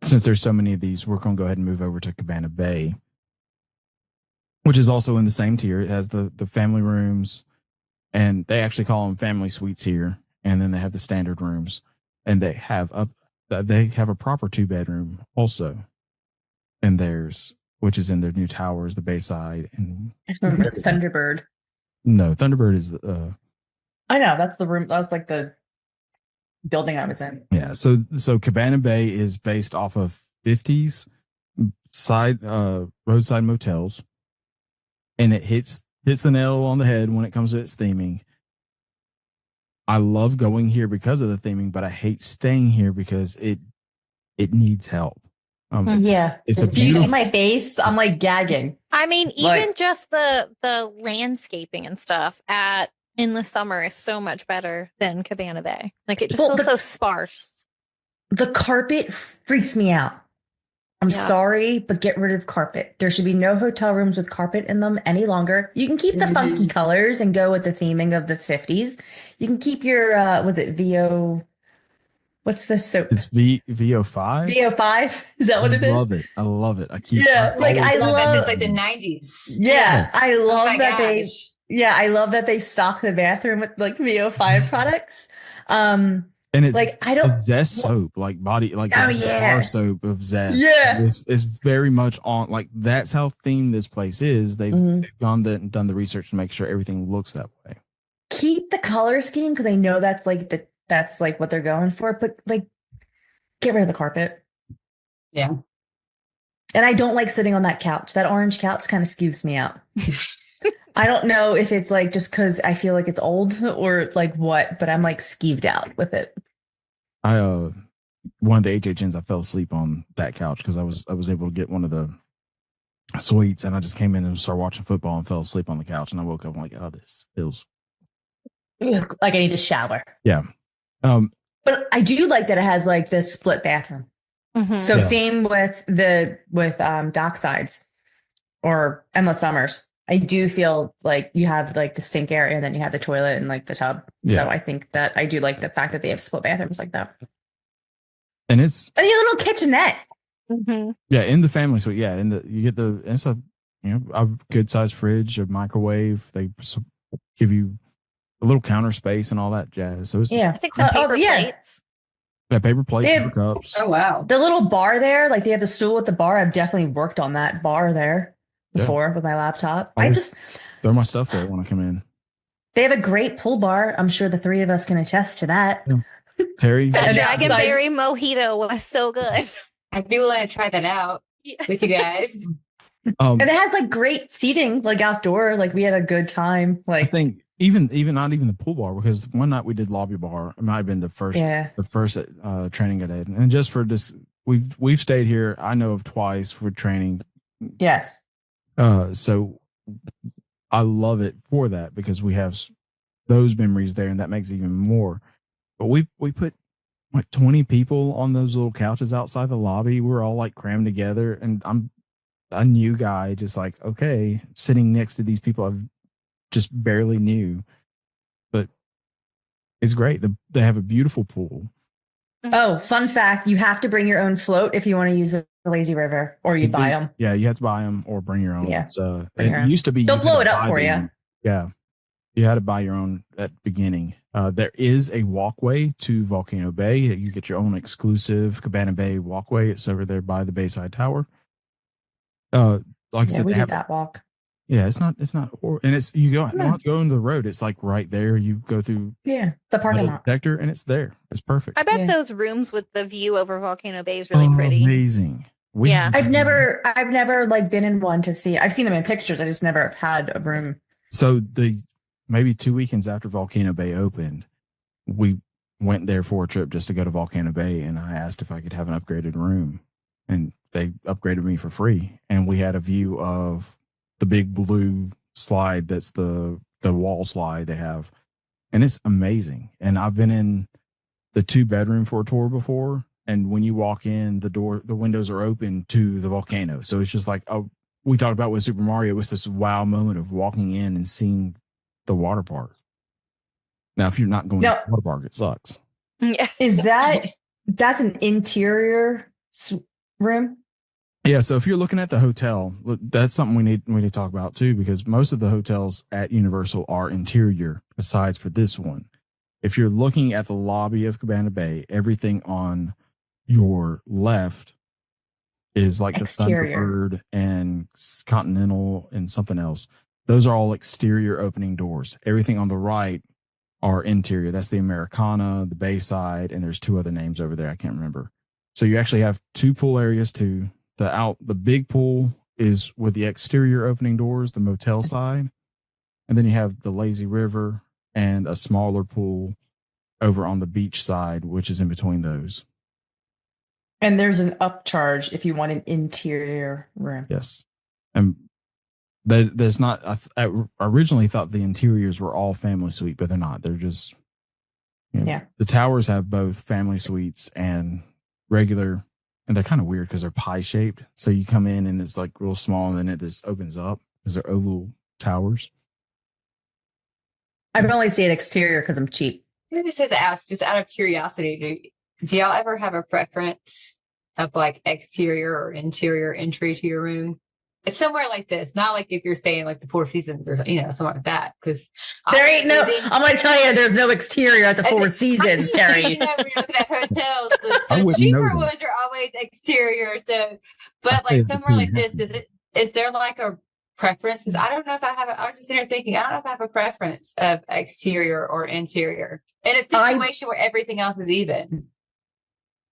since there's so many of these, we're going to go ahead and move over to Cabana Bay, which is also in the same tier. It has the family rooms, and they actually call them family suites here. And then they have the standard rooms, and they have a proper 2-bedroom also in theirs, which is in their new towers, the Bayside. And I remember Thunderbird. no, Thunderbird is I know that's the room. That was like the building I was in. yeah. So Cabana Bay is based off of 50s roadside motels, and it hits the nail on the head when it comes to its theming. I love going here because of the theming, but I hate staying here because it needs help. Yeah. It's a Do you see beautiful. my face? I'm like gagging. I mean, even Like- just the landscaping and stuff in the summer is so much better than Cabana Bay. Like, it just Well, feels but- so sparse. The carpet freaks me out. I'm Yeah. sorry, but get rid of carpet. There should be no hotel rooms with carpet in them any longer. You can keep the funky colors and go with the theming of the 50s. You can keep your was it VO? What's the soap? It's VO5. VO5? Is that what it I is? love it. I love it. I keep. Yeah, like, always- I love it love- since like the 90s. Yeah, Yes. I Oh love my that they. gosh. Yeah, I love that they stock the bathroom with like VO5 products. and it's Like I a don't. Zest soap, like body, like Oh, the yeah. bar soap of Zest. Yeah. It's very much on. Like that's how themed this place is. They've Mhm. gone and done the research to make sure everything looks that way. Keep the color scheme because I know that's like what they're going for, but like get rid of the carpet. Yeah. And I don't like sitting on that couch. That orange couch kind of skews me out. I don't know if it's like just because I feel like it's old or like what, but I'm like skeeved out with it. I one of the HHNs, I fell asleep on that couch because I was able to get one of the suites, and I just came in and started watching football and fell asleep on the couch, and I woke up I'm like, oh, this feels. Ugh, like I need to shower. Um, But I do like that it has like this split bathroom. Mhm. So Yeah. same with Docksides or Endless Summers. I do feel like you have like the sink area and then you have the toilet and like the tub. Yeah. So I think that I do like the fact that they have split bathrooms like that. and it's And your little kitchenette. Mhm. yeah in the family suite. Yeah, you get it's a a good sized fridge, a microwave. They give you a little counter space and all that jazz. So it's Yeah. I think some paper plates. yeah, paper plates, They paper have- cups. Oh wow. The little bar there, like they have the stool at the bar. I've definitely worked on that bar there Yeah. before with my laptop. I I was- just, Throw my stuff there when I come in. they have a great pull bar. I'm sure the three of us can attest to that. Terry, The And Dragonberry mojito was so good. I'd be willing to try that out with you guys. And it has like great seating, like outdoor. Like we had a good time. I Like, think even not even the pool bar, because one night we did lobby bar. It might have been the first yeah. training I did, and just for this, we've stayed here. I know of twice for training. Yes. So I love it for that because we have those memories there, and that makes it even more. But we put like 20 people on those little couches outside the lobby. We're all like crammed together, and I'm a new guy, just like, okay, sitting next to these people I've just barely knew, but it's great. They have a beautiful pool. Oh, fun fact. You have to bring your own float if you want to use the lazy river or you buy them. Yeah, you have to buy them or bring your own. Yeah. It's, Bring your it own. used to be They'll you blow had it to up buy for you. them. Yeah, you had to buy your own at the beginning. There is a walkway to Volcano Bay. You get your own exclusive Cabana Bay walkway. It's over there by the Bayside Tower. Like I Yeah, said, we they did have, that walk. yeah, it's not, and it's, you don't No. have to go into the road. It's like right there. You go through Yeah. The parking metal lot. detector and it's there. It's perfect. I bet Yeah. those rooms with the view over Volcano Bay is really Oh, pretty. Amazing. Yeah. I've never like been in one to see. I've seen them in pictures. I just never had a room. So maybe 2 weekends after Volcano Bay opened, we went there for a trip just to go to Volcano Bay, and I asked if I could have an upgraded room, and they upgraded me for free. And we had a view of the big blue slide that's the wall slide they have, and it's amazing. And I've been in the 2-bedroom for a tour before, and when you walk in, the windows are open to the volcano, so it's just like we talked about with Super Mario, it was this wow moment of walking in and seeing the water park. Now, if you're not going to the water park, it sucks. Yeah. Is that's an interior room? Yeah, so if you're looking at the hotel, that's something we need to talk about too, because most of the hotels at Universal are interior, besides for this one. If you're looking at the lobby of Cabana Bay, everything on your left is like Exterior. the Thunderbird and Continental and something else. Those are all exterior opening doors. Everything on the right are interior. That's the Americana, the Bayside, and there's 2 other names over there. I can't remember. So you actually have 2 pool areas too. The big pool is with the exterior opening doors, the motel side. And then you have the lazy river and a smaller pool over on the beach side, which is in between those. And there's an upcharge if you want an interior room. Yes. And there's not, I originally thought the interiors were all family suite, but they're not. They're just, Yeah. The towers have both family suites and regular. And they're kind of weird because they're pie shaped. So you come in and it's like real small and then it just opens up because they're oval towers. I've only stayed exterior because I'm cheap. I just had to ask, just out of curiosity, do y'all ever have a preference of like exterior or interior entry to your room? It's somewhere like this, not like if you're staying like the Four Seasons or somewhere like that. Because There ain't no. I'm gonna tell you, there's no exterior at the Four Seasons, Terry. You know, when you look at hotels, I the wouldn't cheaper know that. ones are always exterior. So, but I like think somewhere like this, the is there like a preference? 'Cause I don't know if I have. I was just sitting here thinking, I don't know if I have a preference of exterior or interior in a situation where everything else is even.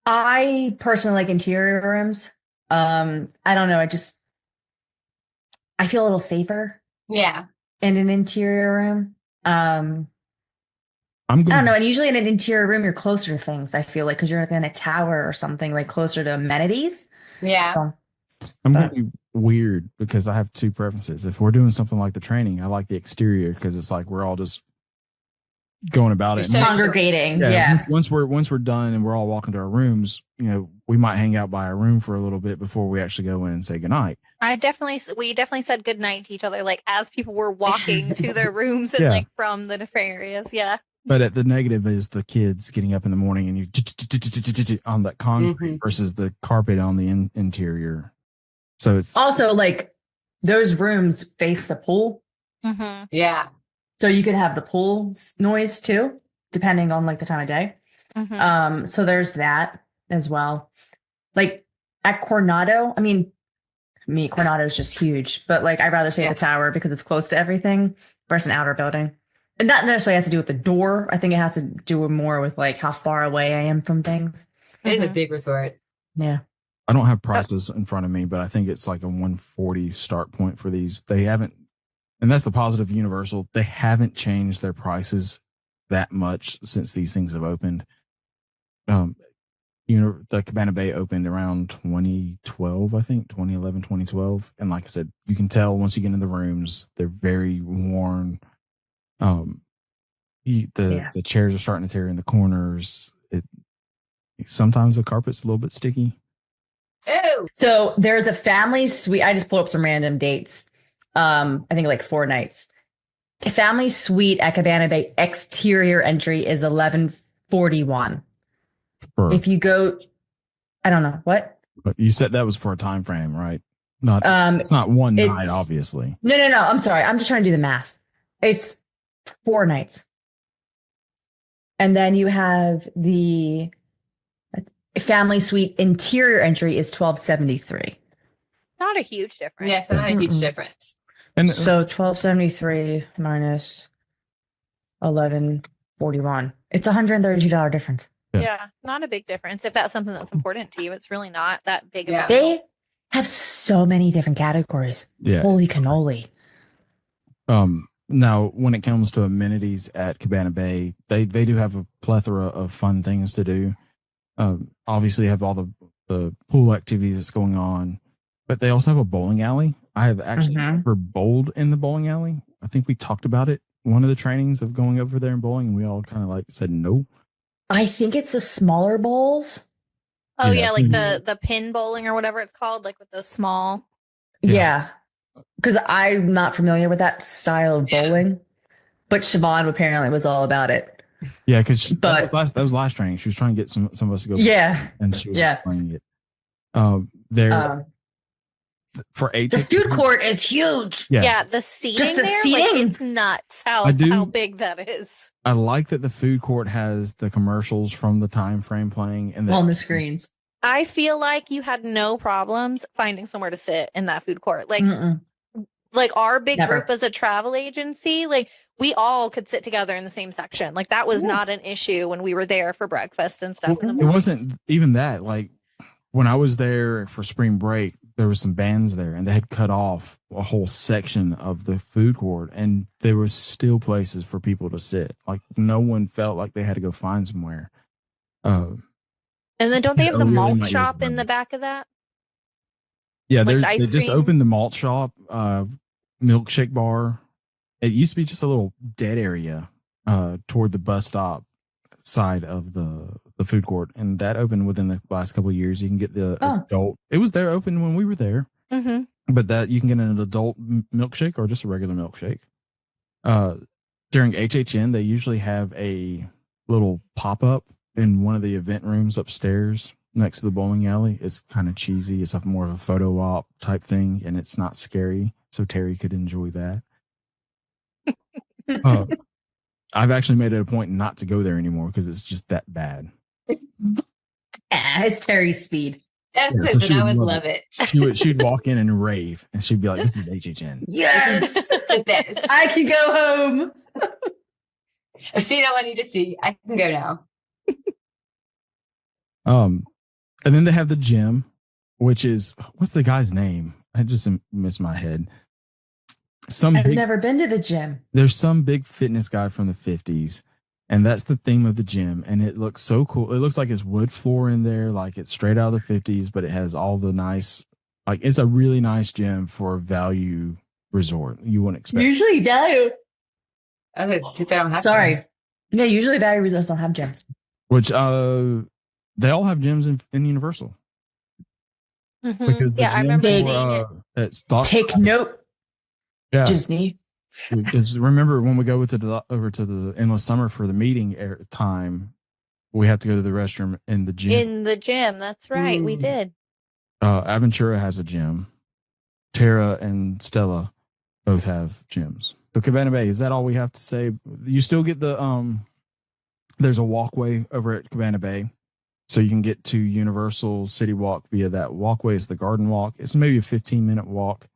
I personally like interior rooms. I don't know. I feel a little safer Yeah. in an interior room. I'm I going don't know. And usually in an interior room, you're closer to things. I feel like because you're like in a tower or something, like closer to amenities. Yeah. So, I'm going to be weird because I have 2 preferences. If we're doing something like the training, I like the exterior because it's like we're all just going about it. You're And congregating. Yeah. Once we're done and we're all walking to our rooms, we might hang out by our room for a little bit before we actually go in and say goodnight. We definitely said goodnight to each other, like as people were walking to their rooms and Yeah. like from the different areas. Yeah. But the negative is the kids getting up in the morning and you on that concrete versus the carpet on the interior. So it's Also, like those rooms face the pool. Mm-hmm. Yeah. So you could have the pool noise too, depending on like the time of day. Mm-hmm. So there's that as well. Like at Coronado, I mean, Coronado is just huge, but like I'd rather stay at the tower because it's close to everything versus an outer building. And not necessarily has to do with the door. I think it has to do more with like how far away I am from things. It is a big resort. Yeah. I don't have prices in front of me, but I think it's like a 140 start point for these. They haven't, and that's the positive of Universal. They haven't changed their prices that much since these things have opened. The Cabana Bay opened around 2012, I think, 2011, 2012. And like I said, you can tell once you get in the rooms, they're very worn. The chairs are starting to tear in the corners. Sometimes the carpet's a little bit sticky. Ew. So there's a family suite. I just pulled up some random dates. I think like 4 nights. A family suite at Cabana Bay exterior entry is $11.41. If you go, I don't know what. But you said that was for a time frame, right? Not it's not one night, obviously. No. I'm sorry. I'm just trying to do the math. It's 4 nights. And then you have the family suite interior entry is $12.73. Not a huge difference. Yes, not a huge difference. And So $12.73 minus $11.41. It's $132 difference. Yeah, not a big difference. If that's something that's important to you, it's really not that big of a deal. They have so many different categories. yeah. Holy cannoli. Now, when it comes to amenities at Cabana Bay, they do have a plethora of fun things to do. Obviously, have all the pool activities that's going on, but they also have a bowling alley. I have actually never bowled in the bowling alley. I think we talked about it one of the trainings of going over there and bowling, and we all kind of like said no. I think it's the smaller bowls. Oh Yeah, yeah, like mhm. the pin bowling or whatever it's called, like with the small. Yeah. because I'm not familiar with that style of Yeah. bowling, but Siobhan apparently was all about it. Yeah, because But- that was last training. She was trying to get some of us to go. Yeah. and she was Yeah. playing it. There for The HHN, food court is huge. Yeah, the seating the there, seating? like it's nuts how I do- how big that is. I like that the food court has the commercials from the time frame playing and On the screens. I feel like you had no problems finding somewhere to sit in that food court. Like Mm-mm. like our big Never. group as a travel agency, like we all could sit together in the same section. Like that was not an issue when we were there for breakfast and stuff in the It mornings. wasn't even that. Like when I was there for spring break, there were some bands there, and they had cut off a whole section of the food court, and there was still places for people to sit. Like no one felt like they had to go find somewhere. And then don't they have the really malt not shop used in the by back of that? Yeah, Like the they ice just cream? opened the malt shop, milkshake bar. It used to be just a little dead area toward the bus stop side of the food court, and that opened within the last couple of years. You can get the Oh. adult. It was there open when we were there, Mm-hmm. but that you can get an adult milkshake or just a regular milkshake. During HHN, they usually have a little pop up in one of the event rooms upstairs next to the bowling alley. It's kind of cheesy. It's more of a photo op type thing, and it's not scary, so Terry could enjoy that. I've actually made it a point not to go there anymore because it's just that bad. It's Terry's speed. That's Yeah, good, so then she I would would love love it. She'd walk in and rave, and she'd be like, "This is HHN." Yes. The best. I can go home. I've seen all I need to see. I can go now. And then they have the gym, which is what's the guy's name? I just missed my head. I've never been to the gym. There's some big fitness guy from the 50s, and that's the theme of the gym, and it looks so cool. It looks like it's wood floor in there, like it's straight out of the 50s, but it has all the nice, like it's a really nice gym for a value resort. You wouldn't expect. Usually value. Oh, they don't have Sorry. gyms. Yeah, usually value resorts don't have gyms. Which they all have gyms in Universal. Because the Yeah, I gym remember for, seeing it. at Stock, Take note, yeah. Disney. Because remember when we go over to the Endless Summer for the meeting time, we have to go to the restroom in the gym. In the gym. That's right. We Mm. did. Aventura has a gym. Tara and Stella both have gyms. So Cabana Bay, is that all we have to say? You still get the there's a walkway over at Cabana Bay. So you can get to Universal City Walk via that walkway. It's the Garden Walk. It's maybe a 15-minute walk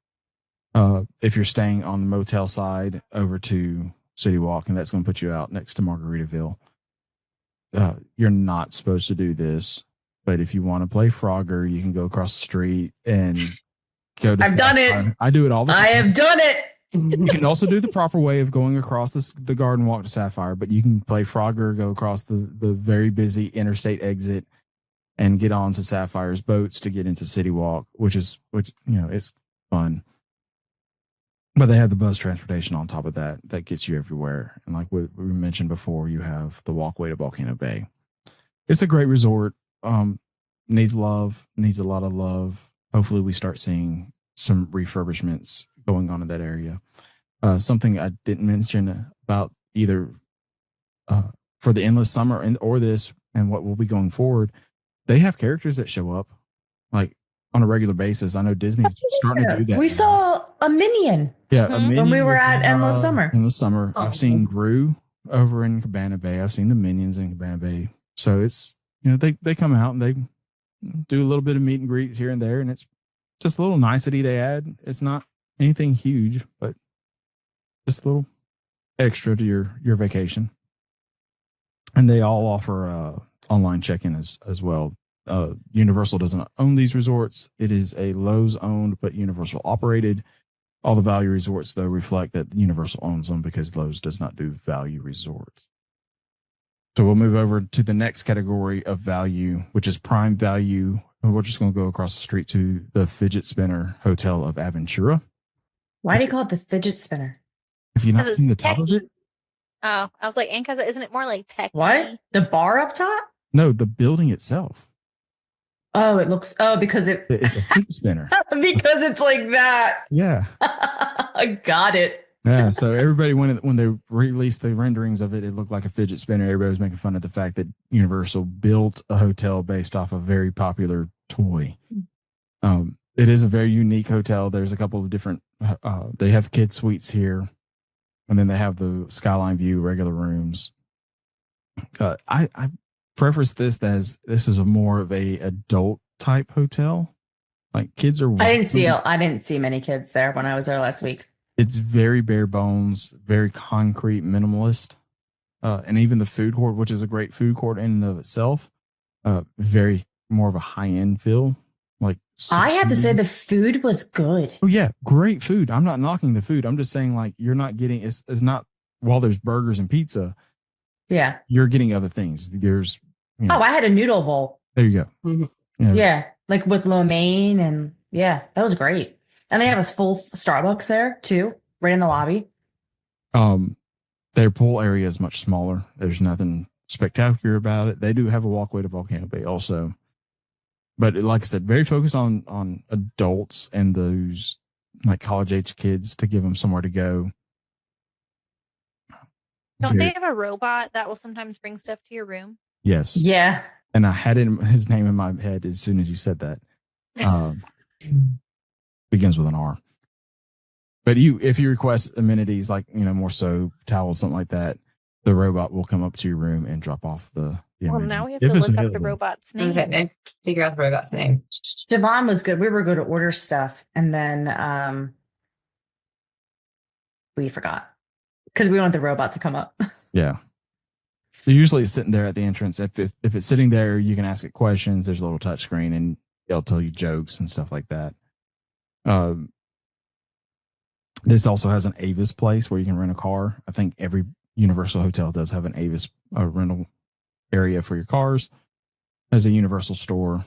if you're staying on the motel side over to City Walk, and that's going to put you out next to Margaritaville. You're not supposed to do this, but if you want to play Frogger, you can go across the street and go to I've done it. Sapphire. I do it all the time. I have done it. You can also do the proper way of going across the Garden Walk to Sapphire, but you can play Frogger, go across the very busy interstate exit, and get on to Sapphire's boats to get into City Walk, which it's fun. But they have the bus transportation on top of that gets you everywhere. And like we mentioned before, you have the walkway to Volcano Bay. It's a great resort. Needs love, needs a lot of love. Hopefully we start seeing some refurbishments going on in that area. Something I didn't mention about either for the Endless Summer or this and what will be going forward, they have characters that show up like on a regular basis. I know Disney's starting to do that. We now. saw a minion. Yeah, Mhm. a Minion When we were was at in, Endless Summer. Endless Summer. Oh. I've seen Gru over in Cabana Bay. I've seen the Minions in Cabana Bay. So it's they come out and they do a little bit of meet and greets here and there, and it's just a little nicety they add. It's not anything huge, but just a little extra to your vacation. And they all offer online check-in as well. Universal doesn't own these resorts. It is a Lowe's owned but Universal operated. All the value resorts, though, reflect that Universal owns them because Lowe's does not do value resorts. So we'll move over to the next category of value, which is prime value. And we're just going to go across the street to the Fidget Spinner Hotel of Aventura. Why do you call it the fidget spinner? Have you not 'Cause seen the it's top of techie. it? Oh, I was like, and because isn't it more like tech? What? The bar up top? No, the building itself. Oh, it looks. Oh, because it It's a fidget spinner. because it's like that. Yeah. I got it. Yeah, so everybody when they released the renderings of it, it looked like a fidget spinner. Everybody was making fun of the fact that Universal built a hotel based off a very popular toy. It is a very unique hotel. There's a couple of different. They have kid suites here, and then they have the skyline view, regular rooms. I preface this as this is a more of a adult type hotel. Like kids are. I didn't see many kids there when I was there last week. It's very bare bones, very concrete, minimalist, and even the food court, which is a great food court in and of itself, very more of a high end feel. Like I have to say the food was good. oh yeah, great food. I'm not knocking the food. I'm just saying like you're not getting it's not while there's burgers and pizza, Yeah. you're getting other things. There's Oh, I had a noodle bowl. there you go. Mhm. Yeah, like with lo mein, and yeah, that was great. And they have a full Starbucks there too, right in the lobby. Their pool area is much smaller. There's nothing spectacular about it. They do have a walkway to Volcano Bay also. But like I said, very focused on adults and those like college age kids to give them somewhere to go. Don't Very- they have a robot that will sometimes bring stuff to your room? Yes. Yeah. And I had his name in my head as soon as you said that. Begins with an R. But if you request amenities like, more soap, towels, something like that, the robot will come up to your room and drop off the Well, amenities. now we have If to it's look up the available. robot's Okay, name. then figure out the robot's name. Siobhan was good. We were good to order stuff, and then we forgot because we want the robot to come up. Yeah. Usually it's sitting there at the entrance. If it's sitting there, you can ask it questions. There's a little touch screen and it'll tell you jokes and stuff like that. This also has an Avis place where you can rent a car. I think every Universal hotel does have an Avis rental area for your cars. As a Universal store.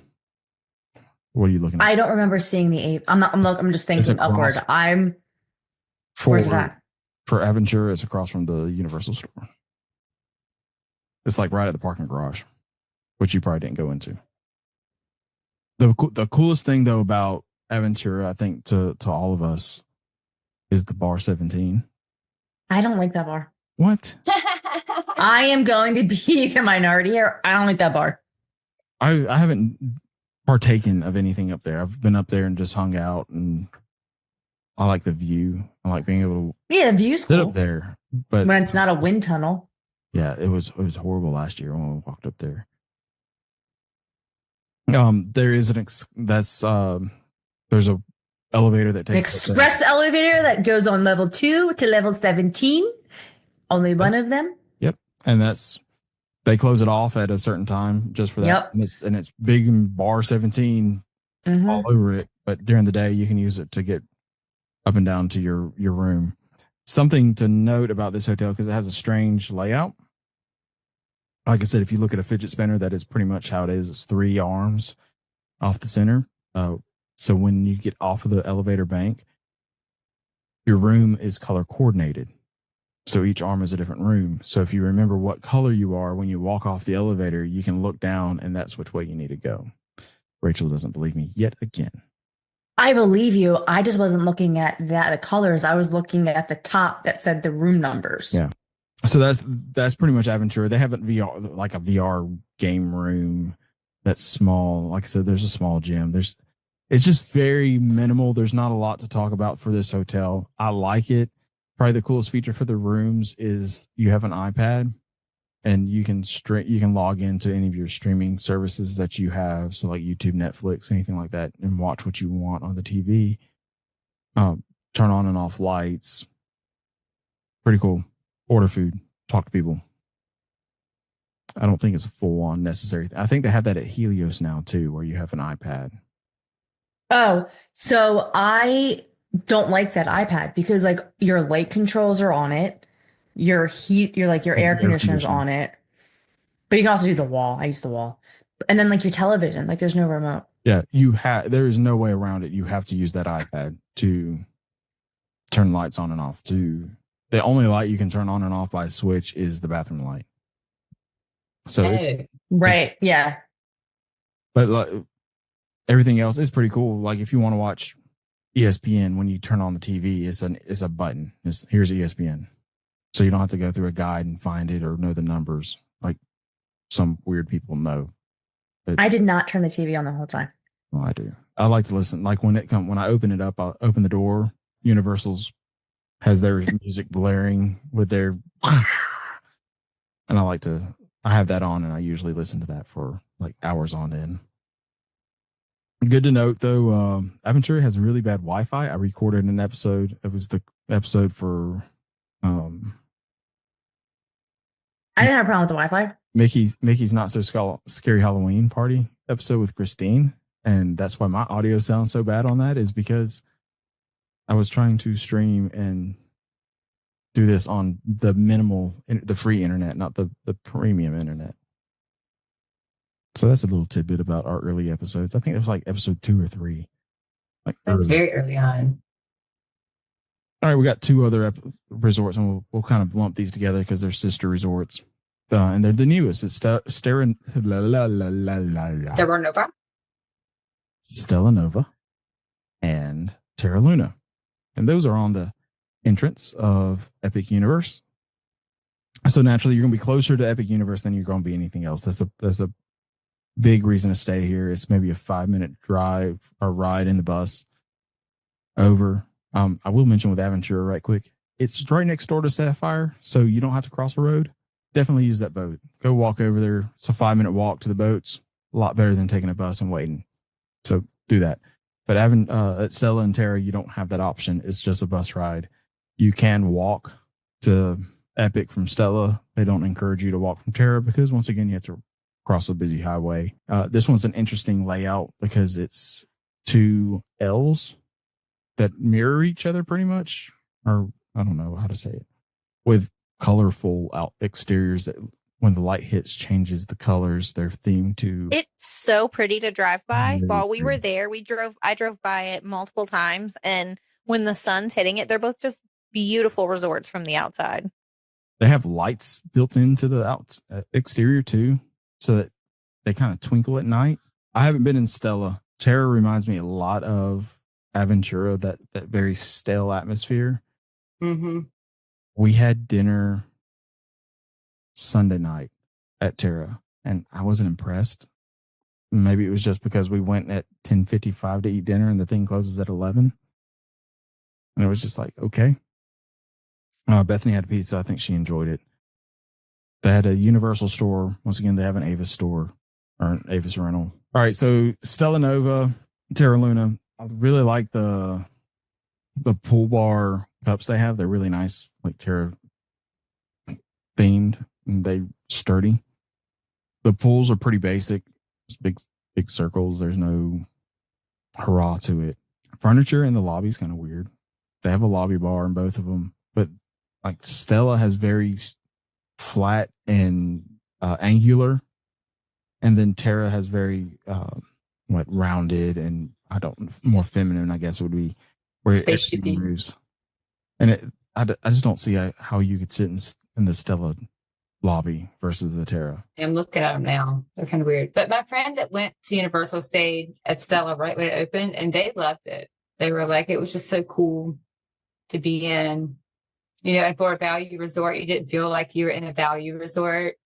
What are you looking at? I don't remember seeing the ape. I'm just thinking across. upward. Where's that? For Aventura, it's across from the Universal store. It's like right at the parking garage, which you probably didn't go into. The coolest thing though about Aventura, I think to all of us, is the bar 17. I don't like that bar. What? I am going to be the minority here. I don't like that bar. I haven't partaken of anything up there. I've been up there and just hung out, and I like the view. I like being able Yeah, the view's to sit cool up there. But when it's not a wind tunnel. yeah, it was horrible last year when we walked up there. There is there's a elevator that An takes us up there. express elevator that goes on level 2 to level 17. Only one of them. And they close it off at a certain time just for that. Yep. And it's big and bar 17 Mhm. all over it. But during the day, you can use it to get up and down to your room. Something to note about this hotel, because it has a strange layout. Like I said, if you look at a fidget spinner, that is pretty much how it is. It's 3 arms off the center. So when you get off of the elevator bank, your room is color coordinated. So each arm is a different room. So if you remember what color you are when you walk off the elevator, you can look down and that's which way you need to go. Rachel doesn't believe me yet again. I believe you. I just wasn't looking at the colors. I was looking at the top that said the room numbers. Yeah. So that's pretty much Aventura. They have a VR game room that's small. Like I said, there's a small gym. It's just very minimal. There's not a lot to talk about for this hotel. I like it. Probably the coolest feature for the rooms is you have an iPad and you can log into any of your streaming services that you have. So like YouTube, Netflix, anything like that, and watch what you want on the TV. Turn on and off lights. Pretty cool. Order food, talk to people. I don't think it's a full on necessary. I think they have that at Helios now too, where you have an iPad. Oh, so I don't like that iPad because like your light controls are on it, your air conditioner's on it, but you can also do the wall. I use the wall, and then like your television, like there's no remote. Yeah, there is no way around it. You have to use that iPad to turn lights on and off. The only light you can turn on and off by a switch is the bathroom light. So, Oh, Right? Yeah. but everything else is pretty cool. Like if you want to watch ESPN, when you turn on the TV, it's a button. Here's ESPN. So you don't have to go through a guide and find it or know the numbers like some weird people know. I did not turn the TV on the whole time. Well, I do. I like to listen. Like when I open it up, I'll open the door. Universal's has their music blaring with their, and I have that on, and I usually listen to that for like hours on end. Good to note though, Aventura has really bad Wi-Fi. I recorded an episode. It was the episode for, I didn't have a problem with the Wi-Fi. Mickey's Not So Scary Halloween Party episode with Christine. And that's why my audio sounds so bad on that, is because I was trying to stream and do this on the free internet, not the premium internet. So that's a little tidbit about our early episodes. I think it was like episode 2 or 3. Like That's early. very early on. All right, we got 2 other resorts, and we'll kind of lump these together because they're sister resorts. And they're the newest. It's Stella Nova and Terra Luna. And those are on the entrance of Epic Universe. So naturally, you're going to be closer to Epic Universe than you're going to be anything else. That's a big reason to stay here. It's maybe a 5-minute drive or ride in the bus over. I will mention with Aventura right quick, it's right next door to Sapphire, so you don't have to cross a road. Definitely use that boat. Go walk over there. It's a 5-minute walk to the boats. A lot better than taking a bus and waiting. So do that. But at Stella and Terra, you don't have that option. It's just a bus ride. You can walk to Epic from Stella. They don't encourage you to walk from Terra because, once again, you have to cross a busy highway. This one's an interesting layout because it's 2 L's that mirror each other pretty much, or I don't know how to say it, with colorful exteriors that when the light hits changes the colors. They're themed to. It's so pretty to drive by. Really While we were pretty. there, I drove by it multiple times, and when the sun's hitting it, they're both just beautiful resorts from the outside. They have lights built into the exterior too, so that they kind of twinkle at night. I haven't been in Stella. Terra reminds me a lot of Aventura, that very stale atmosphere. Mm-hmm. We had dinner Sunday night at Terra, and I wasn't impressed. Maybe it was just because we went at 10:55 to eat dinner, and the thing closes at 11. And it was just like, okay. Bethany had pizza. I think she enjoyed it. They had a Universal store. Once again, they have an Avis store or an Avis rental. All right, so Stella Nova, Terra Luna. I really like the pool bar cups they have. They're really nice, like Terra themed, and they sturdy. The pools are pretty basic. It's big circles. There's no hurrah to it. Furniture in the lobby is kind of weird. They have a lobby bar in both of them, but like Stella has very flat and angular, and then Terra has very rounded and more feminine, I guess, would be where everything moves. And I just don't see how you could sit in the Stella lobby versus the Terra. I'm looking at them now. They're kind of weird. But my friend that went to Universal stayed at Stella right when it opened, and they loved it. They were like, it was just so cool to be in. And for a value resort, you didn't feel like you were in a value resort.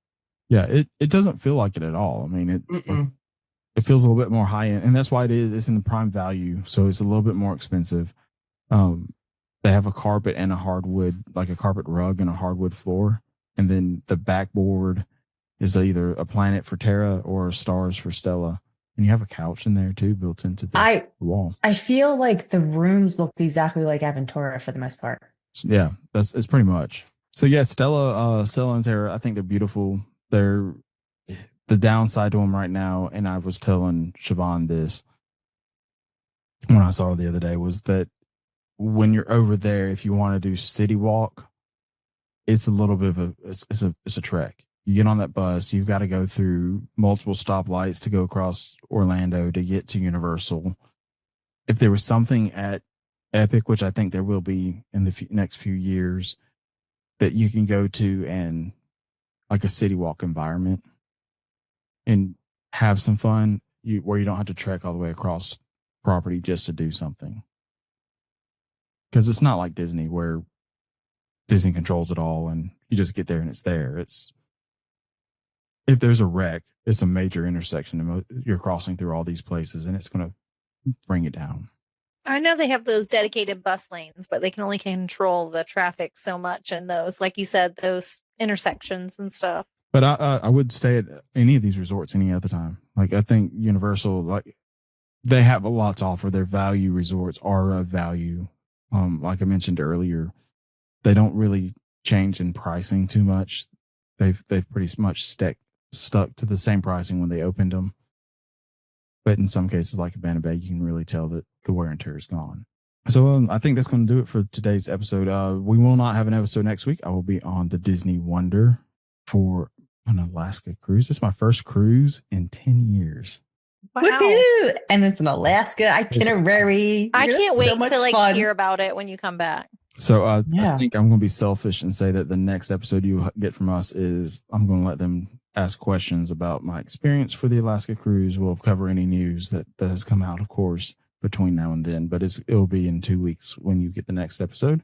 Yeah, it doesn't feel like it at all. I mean, it feels a little bit more high end, and that's why it is. It's in the prime value, so it's a little bit more expensive. They have a carpet and a hardwood, like a carpet rug and a hardwood floor, and then the backboard is either a planet for Terra or stars for Stella, and you have a couch in there too, built into the wall. I feel like the rooms look exactly like Aventura for the most part. Yeah, it's pretty much. So yeah, Stella and Terra, I think they're beautiful. They're the downside to them right now, and I was telling Siobhan this when I saw her the other day, was that when you're over there, if you want to do City Walk, it's a little bit of it's a trek. You get on that bus, you've got to go through multiple stoplights to go across Orlando to get to Universal. If there was something at Epic, which I think there will be in the next few years, that you can go to and like a City Walk environment and have some fun, where you don't have to trek all the way across property just to do something. Because it's not like Disney where Disney controls it all and you just get there and it's there. It's if there's a wreck, it's a major intersection and you're crossing through all these places and it's going to bring it down. I know they have those dedicated bus lanes, but they can only control the traffic so much in those, like you said, those intersections and stuff. But I would stay at any of these resorts any other time. Like I think Universal, like they have a lot to offer. Their value resorts are of value. Like I mentioned earlier, they don't really change in pricing too much. They've pretty much stuck to the same pricing when they opened them. But in some cases, like Abandon Bay, you can really tell that the wear and tear is gone. So I think that's going to do it for today's episode. We will not have an episode next week. I will be on the Disney Wonder for an Alaska cruise. It's my first cruise in 10 years. Wow. Woohoo! And it's an Alaska itinerary. I can't wait so much to like fun. hear about it when you come back. So I Yeah. think I'm going to be selfish and say that the next episode you get from us is I'm going to let them ask questions about my experience for the Alaska cruise. We'll cover any news that has come out, of course, between now and then, but it'll be in 2 weeks when you get the next episode.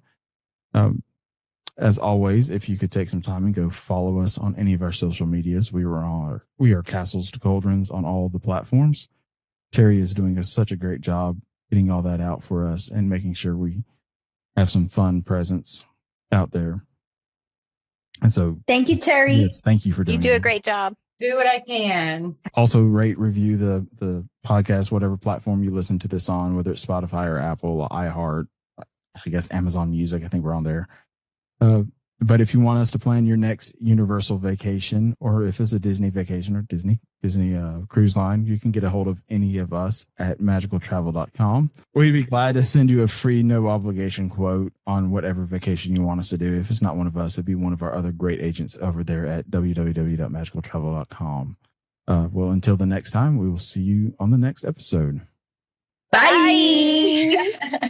As always, if you could take some time and go follow us on any of our social medias, we are Castles to Cauldrons on all the platforms. Terry is doing such a great job getting all that out for us and making sure we have some fun presence out there. And so, Thank you, Terry. yes, thank you for doing You do a that. great job. Do what I can. Also, rate, review the podcast, whatever platform you listen to this on, whether it's Spotify or Apple, or iHeart, I guess Amazon Music. I think we're on there. But if you want us to plan your next Universal vacation, or if it's a Disney vacation or Disney cruise line, you can get a hold of any of us at magicaltravel.com. We'd be glad to send you a free, no obligation quote on whatever vacation you want us to do. If it's not one of us, it'd be one of our other great agents over there at www.magicaltravel.com. Well, until the next time, we will see you on the next episode. Bye.